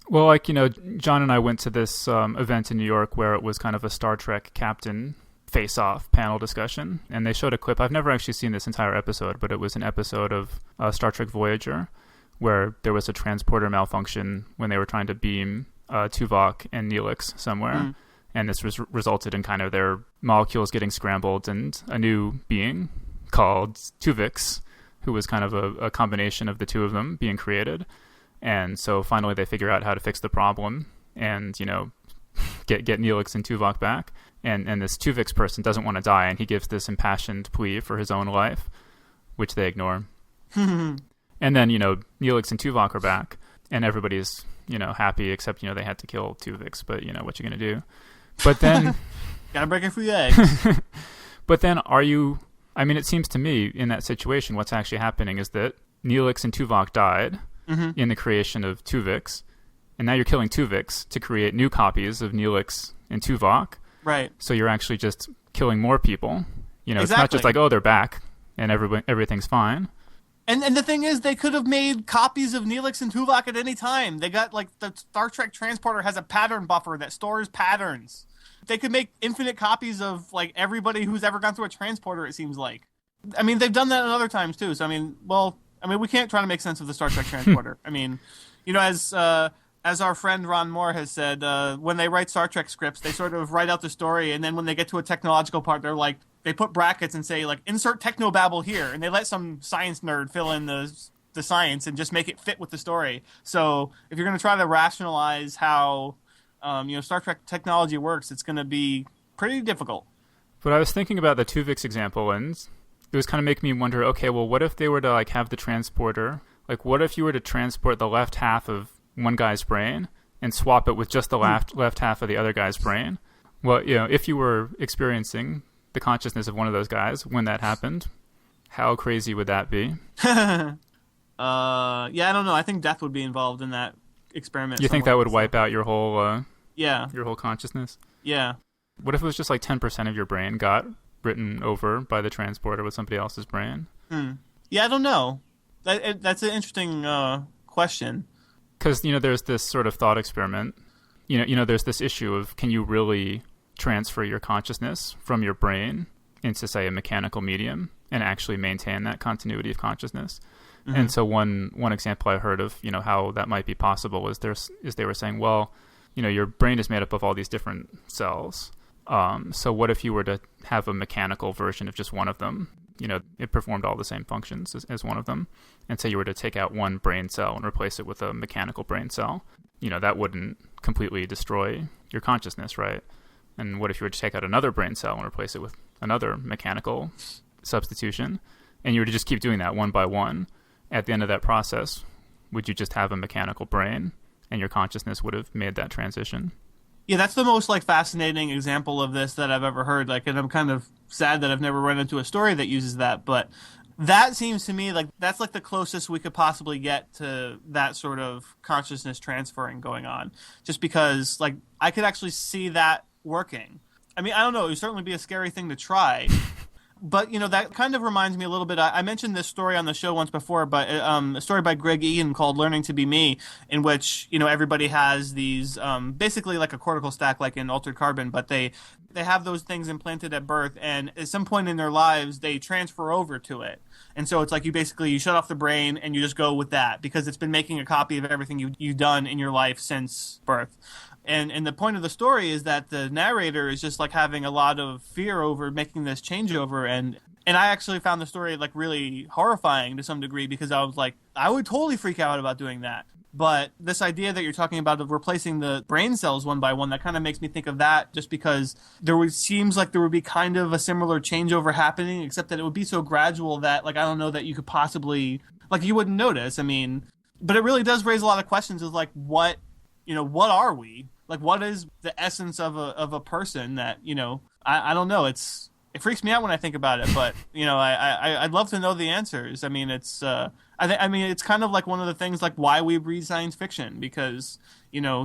Well, like, John and I went to this event in New York where it was kind of a Star Trek captain face-off panel discussion, and they showed a clip. I've never actually seen this entire episode, but it was an episode of Star Trek Voyager where there was a transporter malfunction when they were trying to beam Tuvok and Neelix somewhere, and this resulted in kind of their molecules getting scrambled, and a new being called Tuvix, who was kind of a combination of the two of them being created. And so finally they figure out how to fix the problem and, get Neelix and Tuvok back. And this Tuvix person doesn't want to die, and he gives this impassioned plea for his own life, which they ignore. And then, Neelix and Tuvok are back, and everybody's, happy, except, they had to kill Tuvix, but, what you going to do? But then... Gotta break a few eggs. But then it seems to me, in that situation, what's actually happening is that Neelix and Tuvok died in the creation of Tuvix, and now you're killing Tuvix to create new copies of Neelix and Tuvok. Right. So you're actually just killing more people. Exactly. It's not just like, oh, they're back and everything's fine. And the thing is, they could have made copies of Neelix and Tuvok at any time. They got, the Star Trek transporter has a pattern buffer that stores patterns. They could make infinite copies of, everybody who's ever gone through a transporter, it seems like. I mean, they've done that at other times, too. So, we can't try to make sense of the Star Trek transporter. As our friend Ron Moore has said, when they write Star Trek scripts, they sort of write out the story, and then when they get to a technological part, they put brackets and say, insert technobabble here, and they let some science nerd fill in the science and just make it fit with the story. So if you're going to try to rationalize how Star Trek technology works, it's going to be pretty difficult. But I was thinking about the Tuvix example, and it was kind of making me wonder, okay, well, what if they were to have the transporter? What if you were to transport the left half of one guy's brain and swap it with just the left half of the other guy's brain? Well, if you were experiencing the consciousness of one of those guys when that happened, how crazy would that be? I don't know. I think death would be involved in that experiment. You think that would wipe out your whole your whole consciousness? Yeah. What if it was just 10% of your brain got written over by the transporter with somebody else's brain? Yeah, I don't know. That's an interesting question. Because, there's this sort of thought experiment. There's this issue of, can you really transfer your consciousness from your brain into, say, a mechanical medium and actually maintain that continuity of consciousness? And so one example I heard of, how that might be possible is they were saying, well, your brain is made up of all these different cells. So what if you were to have a mechanical version of just one of them? It performed all the same functions as one of them. And say you were to take out one brain cell and replace it with a mechanical brain cell. That wouldn't completely destroy your consciousness, right? And what if you were to take out another brain cell and replace it with another mechanical substitution? And you were to just keep doing that one by one. At the end of that process, would you just have a mechanical brain and your consciousness would have made that transition? Yeah, that's the most fascinating example of this that I've ever heard. And I'm kind of sad that I've never run into a story that uses that. But that seems to me that's the closest we could possibly get to that sort of consciousness transferring going on. Just because I could actually see that working. I mean, I don't know. It would certainly be a scary thing to try. But, that kind of reminds me a little bit. I mentioned this story on the show once before, but a story by Greg Ian called Learning to Be Me, in which, everybody has these basically like a cortical stack like in Altered Carbon, but they have those things implanted at birth, and at some point in their lives, they transfer over to it. And so it's you shut off the brain and you just go with that because it's been making a copy of everything you've done in your life since birth. And the point of the story is that the narrator is just having a lot of fear over making this changeover, and I actually found the story really horrifying to some degree because I was I would totally freak out about doing that. But this idea that you're talking about of replacing the brain cells one by one, that kind of makes me think of that just because seems like there would be kind of a similar changeover happening, except that it would be so gradual that I don't know that you could possibly you wouldn't notice. I mean, but it really does raise a lot of questions of what are we? What is the essence of a person that, I don't know. It's it freaks me out when I think about it. But I'd love to know the answers. I mean, it's it's kind of like one of the things like why we read science fiction, because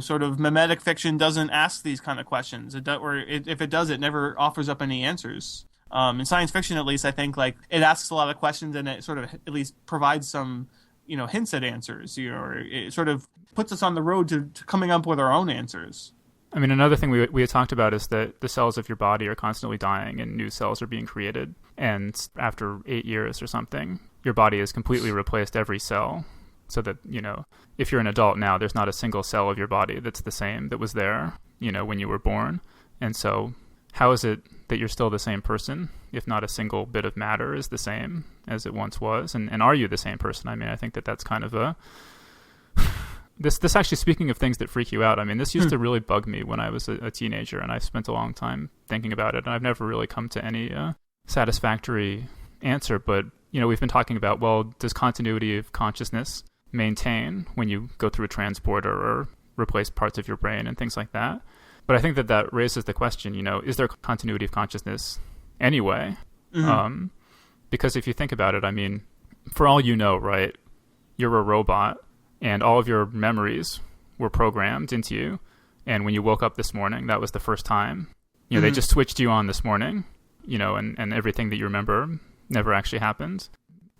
sort of mimetic fiction doesn't ask these kind of questions. If it does, it never offers up any answers. In science fiction, at least, I think like it asks a lot of questions and it sort of at least provides some hints at answers. Or it sort of puts us on the road to coming up with our own answers. I mean, another thing we had talked about is that the cells of your body are constantly dying and new cells are being created. And after 8 years or something, your body has completely replaced every cell. So that, if you're an adult now, there's not a single cell of your body that's the same that was there, when you were born. And so how is it that you're still the same person if not a single bit of matter is the same as it once was? And are you the same person? I mean, I think that's kind of a... This actually, speaking of things that freak you out, I mean, this used to really bug me when I was a teenager, and I've spent a long time thinking about it, and I've never really come to any satisfactory answer. But, we've been talking about, well, does continuity of consciousness maintain when you go through a transporter or replace parts of your brain and things like that? But I think that raises the question, is there continuity of consciousness anyway? Mm-hmm. Because if you think about it, I mean, for all you know, right, you're a robot, and all of your memories were programmed into you. And when you woke up this morning, that was the first time. They just switched you on this morning, and everything that you remember never actually happened.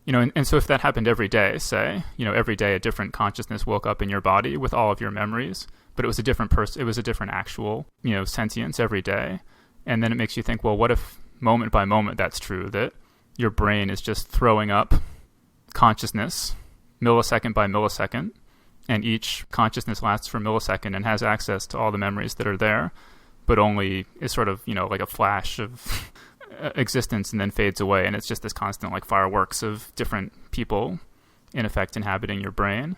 And so if that happened every day, say, every day a different consciousness woke up in your body with all of your memories, but it was a different person, it was a different actual, sentience every day. And then it makes you think, well, what if moment by moment that's true, that your brain is just throwing up consciousness millisecond by millisecond, and each consciousness lasts for a millisecond and has access to all the memories that are there, but only is sort of, like a flash of existence and then fades away, and it's just this constant like fireworks of different people in effect inhabiting your brain.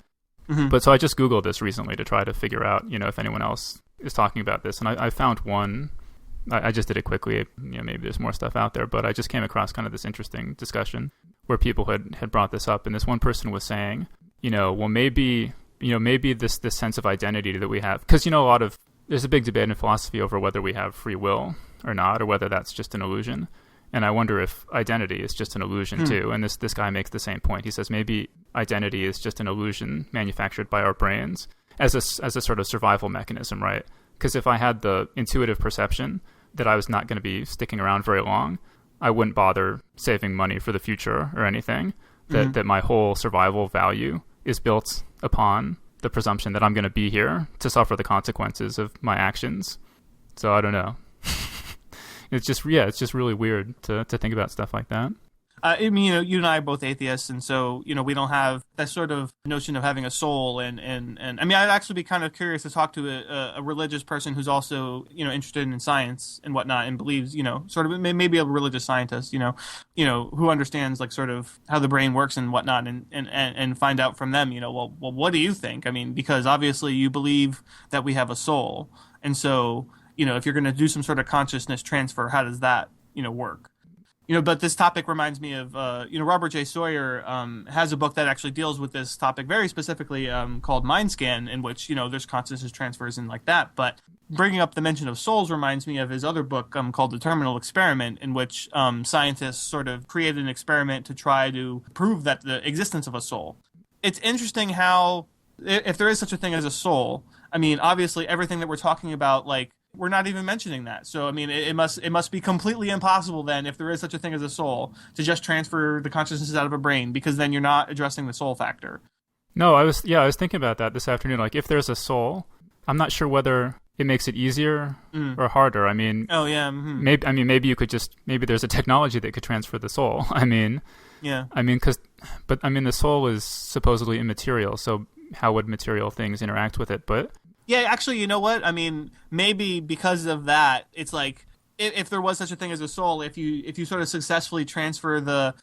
Mm-hmm. But so I just Googled this recently to try to figure out, if anyone else is talking about this, and I found one. I just did it quickly. Maybe there's more stuff out there, but I just came across kind of this interesting discussion where people had brought this up, and this one person was saying, well, maybe this sense of identity that we have, because there's a big debate in philosophy over whether we have free will or not, or whether that's just an illusion. And I wonder if identity is just an illusion too. And this guy makes the same point. He says maybe identity is just an illusion manufactured by our brains as a sort of survival mechanism, right? Because if I had the intuitive perception that I was not going to be sticking around very long, I wouldn't bother saving money for the future or anything. That my whole survival value is built upon the presumption that I'm going to be here to suffer the consequences of my actions. So I don't know. It's just really weird to think about stuff like that. I mean, you and I are both atheists, and so, we don't have that sort of notion of having a soul. And I mean, I'd actually be kind of curious to talk to a religious person who's also, interested in science and whatnot, and believes, sort of maybe a religious scientist, who understands like sort of how the brain works and whatnot, and find out from them, well, what do you think? I mean, because obviously you believe that we have a soul, and so, if you're going to do some sort of consciousness transfer, how does that, work? But this topic reminds me of, Robert J. Sawyer has a book that actually deals with this topic very specifically called Mind Scan, in which, there's consciousness transfers and like that. But bringing up the mention of souls reminds me of his other book called The Terminal Experiment, in which scientists sort of created an experiment to try to prove that the existence of a soul. It's interesting how, if there is such a thing as a soul, I mean, obviously everything that we're talking about, like, we're not even mentioning that. So, I mean, it must be completely impossible then, if there is such a thing as a soul, to just transfer the consciousness out of a brain, because then you're not addressing the soul factor. No, I was thinking about that this afternoon. Like, if there's a soul, I'm not sure whether it makes it easier or harder. I mean, maybe you could maybe there's a technology that could transfer the soul. I mean, yeah. I mean, the soul is supposedly immaterial. So how would material things interact with it? But yeah, actually, you know what? I mean, maybe because of that, it's like if there was such a thing as a soul, if you sort of successfully transfer the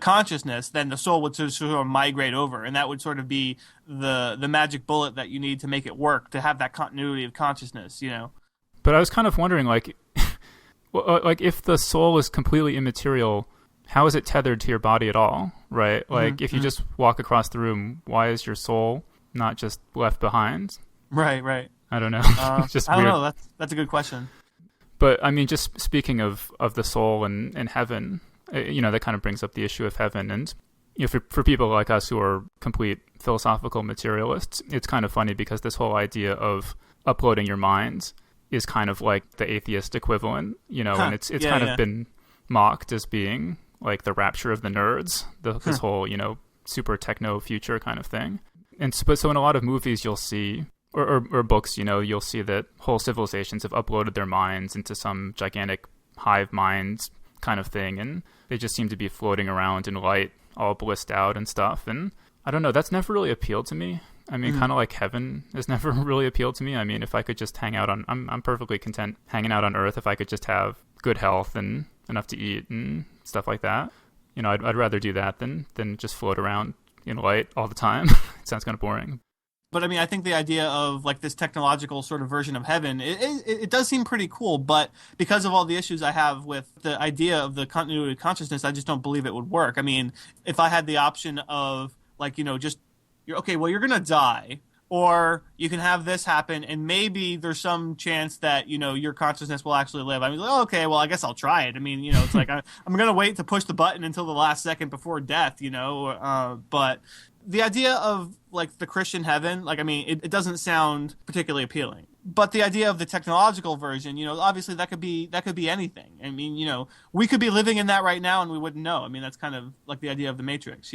consciousness, then the soul would sort of migrate over, and that would sort of be the magic bullet that you need to make it work, to have that continuity of consciousness, But I was kind of wondering, like, like if the soul is completely immaterial, how is it tethered to your body at all, right? Like, if you just walk across the room, why is your soul not just left behind? Right. I don't know. It's just I don't weird. know. That's a good question. But I mean, just speaking of the soul and heaven, that kind of brings up the issue of heaven. And for people like us who are complete philosophical materialists, it's kind of funny because this whole idea of uploading your mind is kind of like the atheist equivalent, and it's kind of been mocked as being like the rapture of the nerds, this whole, super techno future kind of thing. And so in a lot of movies you'll see, or books, you'll see that whole civilizations have uploaded their minds into some gigantic hive mind kind of thing, and they just seem to be floating around in light, all blissed out and stuff. And I don't know, that's never really appealed to me. I mean, kind of like heaven has never really appealed to me. I mean, if I could just hang out I'm perfectly content hanging out on Earth if I could just have good health and enough to eat and stuff like that. I'd rather do that than just float around in light all the time. It sounds kind of boring. But I mean, I think the idea of like this technological sort of version of heaven, it does seem pretty cool. But because of all the issues I have with the idea of the continuity of consciousness, I just don't believe it would work. I mean, if I had the option of like, just you're going to die, or you can have this happen, and maybe there's some chance that, your consciousness will actually live. I mean, okay, well, I guess I'll try it. I mean, it's like I'm going to wait to push the button until the last second before death, but the idea of like the Christian heaven, like, I mean, it doesn't sound particularly appealing. But the idea of the technological version, obviously that could be anything. I mean, we could be living in that right now and we wouldn't know. I mean, that's kind of like the idea of the Matrix,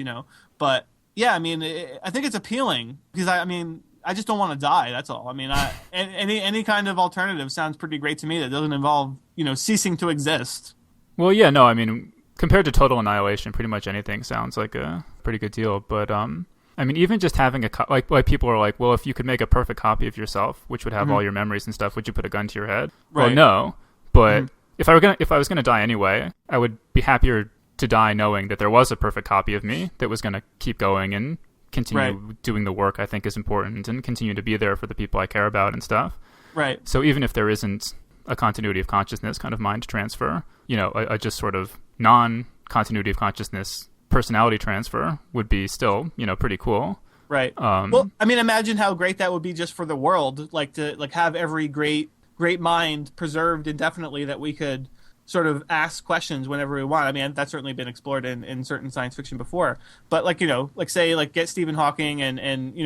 But yeah, I mean, I think it's appealing because I just don't want to die. That's all. I mean, any kind of alternative sounds pretty great to me that doesn't involve, ceasing to exist. Well, yeah, no, I mean, compared to total annihilation, pretty much anything sounds like a pretty good deal. But I mean, even just having like people are like, well, if you could make a perfect copy of yourself, which would have all your memories and stuff, would you put a gun to your head? Right. Well, no. But if I was gonna die anyway, I would be happier to die knowing that there was a perfect copy of me that was gonna keep going and continue doing the work I think is important and continue to be there for the people I care about and stuff. Right. So even if there isn't a continuity of consciousness kind of mind transfer, a just sort of non-continuity of consciousness personality transfer would be still, pretty cool. Right. Well, I mean, imagine how great that would be just for the world, like to have every great mind preserved indefinitely that we could sort of ask questions whenever we want. I mean, that's certainly been explored in certain science fiction before. But get Stephen Hawking and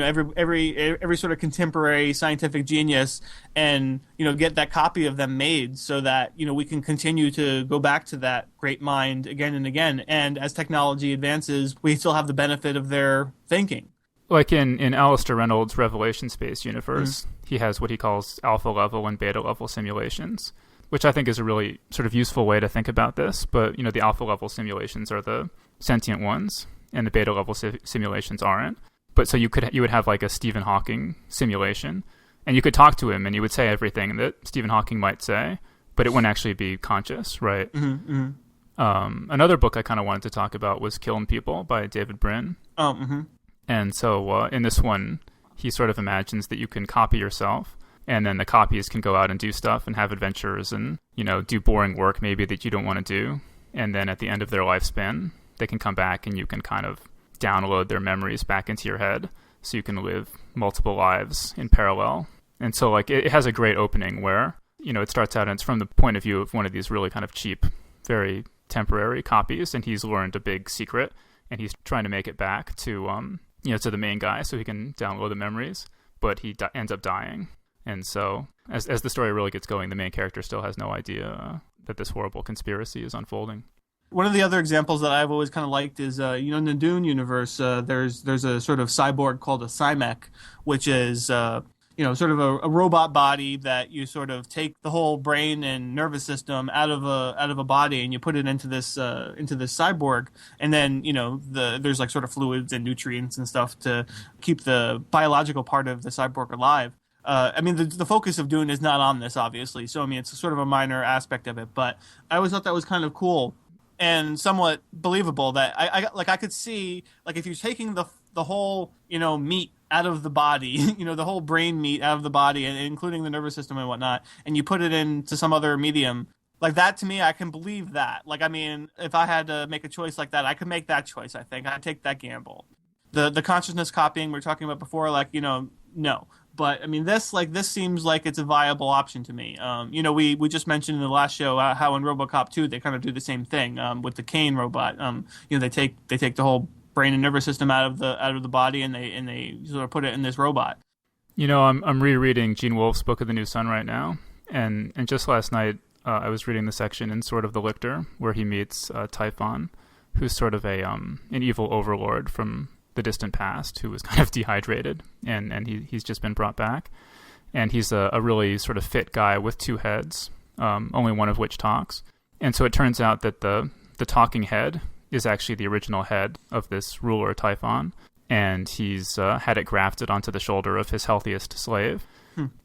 every sort of contemporary scientific genius and, get that copy of them made so that, we can continue to go back to that great mind again and again. And as technology advances, we still have the benefit of their thinking. Like in Alistair Reynolds' Revelation Space Universe, he has what he calls alpha level and beta level simulations, which I think is a really sort of useful way to think about this. But, the alpha level simulations are the sentient ones, and the beta level simulations aren't. But so you would have like a Stephen Hawking simulation, and you could talk to him, and you would say everything that Stephen Hawking might say, but it wouldn't actually be conscious, right? Another book I kind of wanted to talk about was Killing People by David Brin. And so in this one, he sort of imagines that you can copy yourself, and then the copies can go out and do stuff and have adventures and, do boring work maybe that you don't want to do. And then at the end of their lifespan, they can come back and you can kind of download their memories back into your head so you can live multiple lives in parallel. And so like it has a great opening where, it starts out and it's from the point of view of one of these really kind of cheap, very temporary copies. And he's learned a big secret and he's trying to make it back to, to the main guy so he can download the memories, but he ends up dying. And so, as the story really gets going, the main character still has no idea that this horrible conspiracy is unfolding. One of the other examples that I've always kind of liked is, in the Dune universe, there's a sort of cyborg called a Cymech, which is, sort of a robot body that you sort of take the whole brain and nervous system out of a body and you put it into this cyborg, and then there's like sort of fluids and nutrients and stuff to keep the biological part of the cyborg alive. I mean, the focus of Dune is not on this, obviously. So, I mean, it's sort of a minor aspect of it. But I always thought that was kind of cool and somewhat believable that I could see, like, if you're taking the whole, meat out of the body, the whole brain meat out of the body, and including the nervous system and whatnot, and you put it into some other medium, like that, to me, I can believe that. Like, I mean, if I had to make a choice like that, I could make that choice, I think. I'd take that gamble. The consciousness copying we were talking about before, like, no. But I mean, this seems like it's a viable option to me. We just mentioned in the last show how in RoboCop 2 they kind of do the same thing with the Kane robot. They take the whole brain and nervous system out of the body and they sort of put it in this robot. I'm rereading Gene Wolfe's Book of the New Sun right now, and just last night I was reading the section in Sword of the Lictor where he meets Typhon, who's sort of an evil overlord from the distant past who was kind of dehydrated, and he's just been brought back, and he's a really sort of fit guy with two heads, only one of which talks. And so it turns out that the talking head is actually the original head of this ruler Typhon, and he's had it grafted onto the shoulder of his healthiest slave.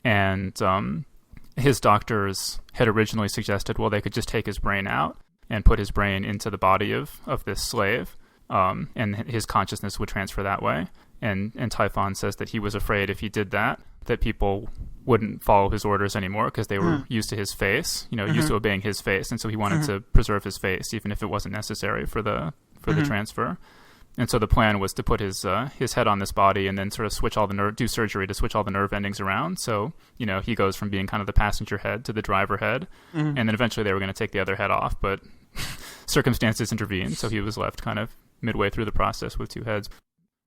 And his doctors had originally suggested, well, they could just take his brain out and put his brain into the body of this slave, and his consciousness would transfer that way. And Typhon says that he was afraid if he did that people wouldn't follow his orders anymore because they were used to his face, used to obeying his face. And so he wanted to preserve his face, even if it wasn't necessary for the transfer. And so the plan was to put his head on this body and then sort of switch all the do surgery to switch all the nerve endings around. So, he goes from being kind of the passenger head to the driver head. And then eventually they were going to take the other head off, but circumstances intervened. So he was left kind of midway through the process with two heads.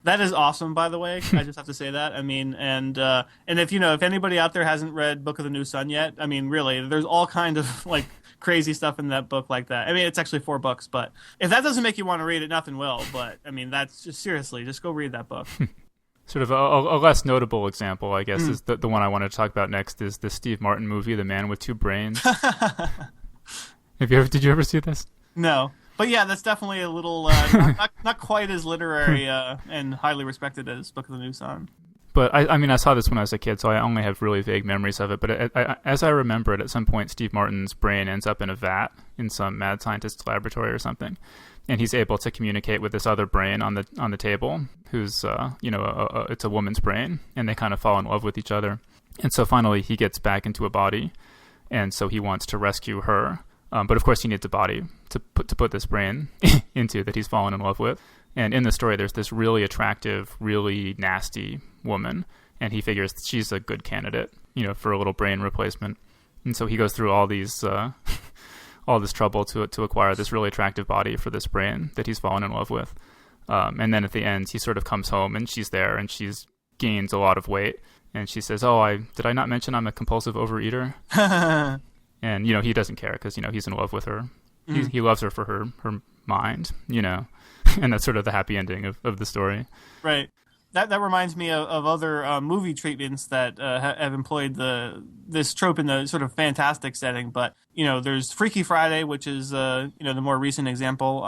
That is awesome, by the way. I just have to say that. I mean, and if anybody out there hasn't read Book of the New Sun yet, I mean, really, there's all kind of like crazy stuff in that book like that. I mean, it's actually 4 books, but if that doesn't make you want to read it, nothing will. But I mean, that's just seriously, just go read that book. Sort of a less notable example, I guess, is the one I wanted to talk about next is the Steve Martin movie, The Man with Two Brains. Did you ever see this? No. But yeah, that's definitely a little not quite as literary and highly respected as Book of the New Sun. But I saw this when I was a kid, so I only have really vague memories of it. But as I remember it, at some point, Steve Martin's brain ends up in a vat in some mad scientist's laboratory or something, and he's able to communicate with this other brain on the table, who's it's a woman's brain, and they kind of fall in love with each other. And so finally, he gets back into a body, and so he wants to rescue her. But of course, he needs a body to put this brain into that he's fallen in love with. And in the story, there's this really attractive, really nasty woman, and he figures she's a good candidate, for a little brain replacement. And so he goes through all these, all this trouble to acquire this really attractive body for this brain that he's fallen in love with. And then at the end, he sort of comes home, and she's there, and she's gains a lot of weight, and she says, "Oh, did I not mention I'm a compulsive overeater?" And, he doesn't care because, he's in love with her. He loves her for her mind, and that's sort of the happy ending of the story. Right. That reminds me of other movie treatments that have employed this trope in the sort of fantastic setting. But, there's Freaky Friday, which is, the more recent example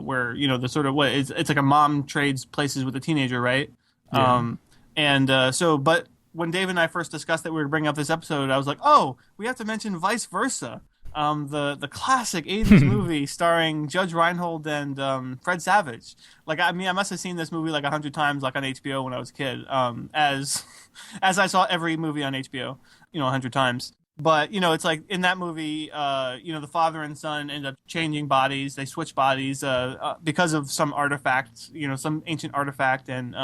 where, the sort of it's like a mom trades places with a teenager, right? Yeah. But when Dave and I first discussed that we were bringing up this episode, I was like, oh, we have to mention Vice Versa, the classic 80s movie starring Judge Reinhold and Fred Savage. Like, I mean, I must have seen this movie like 100 times, like on HBO when I was a kid, as I saw every movie on HBO, 100 times. But, it's like in that movie, the father and son end up changing bodies. They switch bodies because of some artifact, some ancient artifact. And,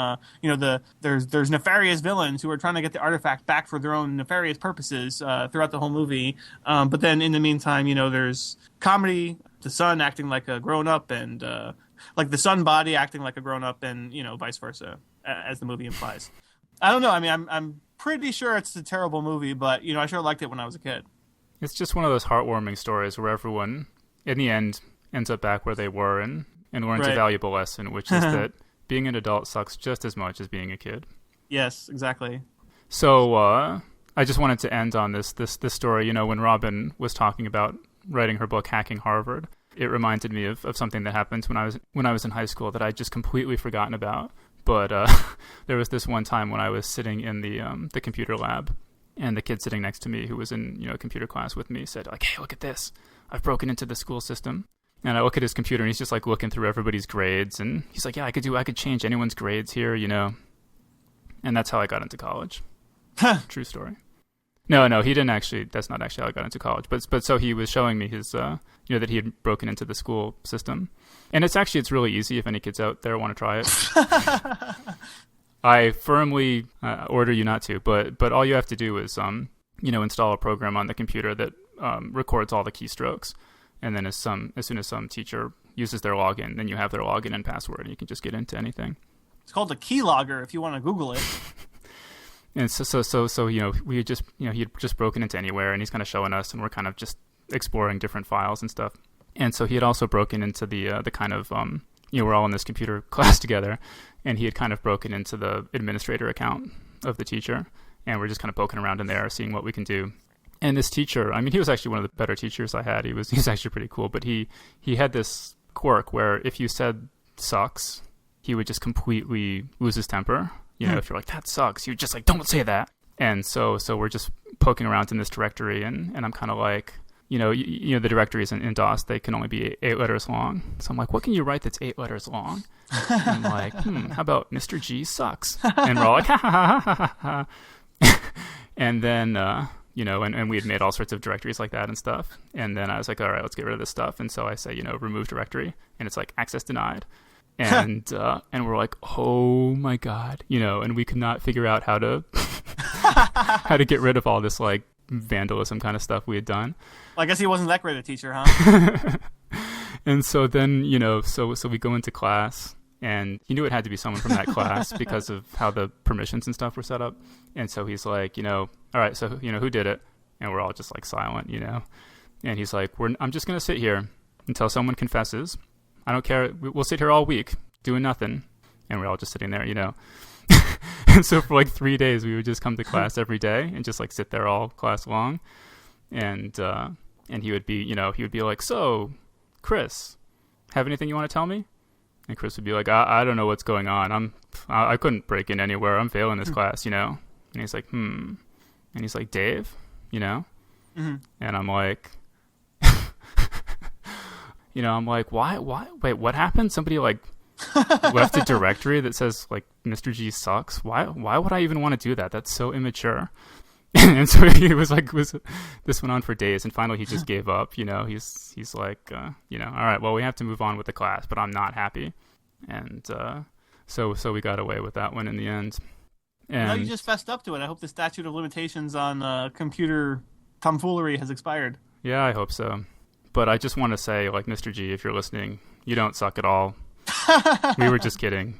there's nefarious villains who are trying to get the artifact back for their own nefarious purposes throughout the whole movie. But then in the meantime, there's comedy, the son acting like a grown-up and like the son body acting like a grown-up and, vice versa, as the movie implies. I don't know. I mean, I'm pretty sure it's a terrible movie, but, I sure liked it when I was a kid. It's just one of those heartwarming stories where everyone, in the end, ends up back where they were and learns a valuable lesson, which is that being an adult sucks just as much as being a kid. Yes, exactly. So I just wanted to end on this story. When Robin was talking about writing her book, Hacking Harvard, it reminded me of something that happened when I was in high school that I'd just completely forgotten about. But there was this one time when I was sitting in the computer lab, and the kid sitting next to me who was in computer class with me said, like, "Hey, look at this! I've broken into the school system." And I look at his computer, and he's just like looking through everybody's grades, and he's like, "Yeah, I could change anyone's grades here, And that's how I got into college. True story. No, he didn't actually. That's not actually how I got into college. But so he was showing me his, that he had broken into the school system, and it's really easy if any kids out there want to try it. I firmly order you not to. But all you have to do is install a program on the computer that records all the keystrokes, and then as soon as some teacher uses their login, then you have their login and password, and you can just get into anything. It's called a keylogger if you want to Google it. And so we had just he had just broken into Anywhere, and he's kind of showing us, and we're kind of just exploring different files and stuff. And so he had also broken into the kind of we're all in this computer class together, and he had kind of broken into the administrator account of the teacher, and we're just kind of poking around in there, seeing what we can do. And this teacher, I mean, he was actually one of the better teachers I had. He's actually pretty cool, but he had this quirk where if you said sucks, he would just completely lose his temper. If you're like, that sucks, you're just like, don't say that. And so we're just poking around in this directory, and I'm kind of like, the directories in DOS, they can only be 8 letters long. So I'm like, what can you write that's 8 letters long? And I'm like, how about Mr. G sucks? And we're all like, ha ha ha ha ha ha. And then, and we had made all sorts of directories like that and stuff. And then I was like, all right, let's get rid of this stuff. And so I say, remove directory, and it's like access denied. And we're like, oh my God, and we could not figure out how to how to get rid of all this like vandalism kind of stuff we had done. Well, I guess he wasn't that great a teacher, huh? And so then, so we go into class, and he knew it had to be someone from that class because of how the permissions and stuff were set up. And so he's like, all right, so, who did it? And we're all just like silent, And he's like, I'm just going to sit here until someone confesses. I don't care. We'll sit here all week doing nothing. And we're all just sitting there, And so for like 3 days, we would just come to class every day and just like sit there all class long. And he would be, like, so, Chris, have anything you want to tell me? And Chris would be like, I don't know what's going on. I couldn't break in anywhere. I'm failing this class, And he's like, And he's like, Dave, Mm-hmm. And I'm like, I'm like, why? Wait, what happened? Somebody like left a directory that says like Mr. G sucks. Why would I even want to do that? That's so immature. And so he was like, this went on for days, and finally he just gave up. He's like, all right, well, we have to move on with the class, but I'm not happy. And so we got away with that one in the end. And no, you just fessed up to it. I hope the statute of limitations on computer tomfoolery has expired. Yeah, I hope so. But I just want to say, like, Mr. G, if you're listening, you don't suck at all. We were just kidding,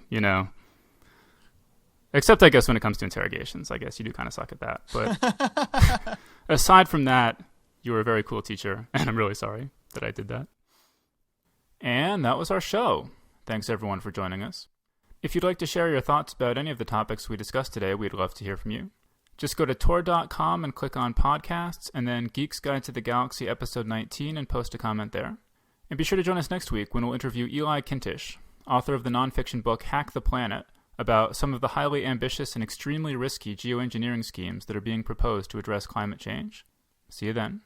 Except, I guess, when it comes to interrogations. I guess you do kind of suck at that. But aside from that, you were a very cool teacher, and I'm really sorry that I did that. And that was our show. Thanks, everyone, for joining us. If you'd like to share your thoughts about any of the topics we discussed today, we'd love to hear from you. Just go to tor.com and click on podcasts, and then Geek's Guide to the Galaxy episode 19, and post a comment there. And be sure to join us next week when we'll interview Eli Kintish, author of the nonfiction book Hack the Planet, about some of the highly ambitious and extremely risky geoengineering schemes that are being proposed to address climate change. See you then.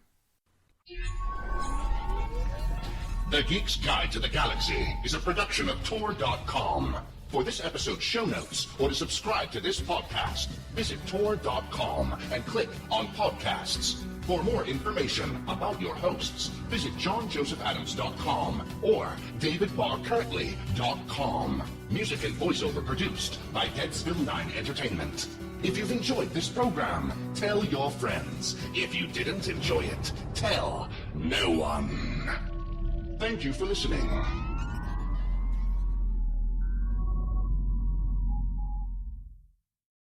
The Geek's Guide to the Galaxy is a production of Tor.com. For this episode's show notes or to subscribe to this podcast, visit Tor.com and click on Podcasts. For more information about your hosts, visit JohnJosephAdams.com or DavidBarrKirtley.com. Music and voiceover produced by Deadsville 9 Entertainment. If you've enjoyed this program, tell your friends. If you didn't enjoy it, tell no one. Thank you for listening.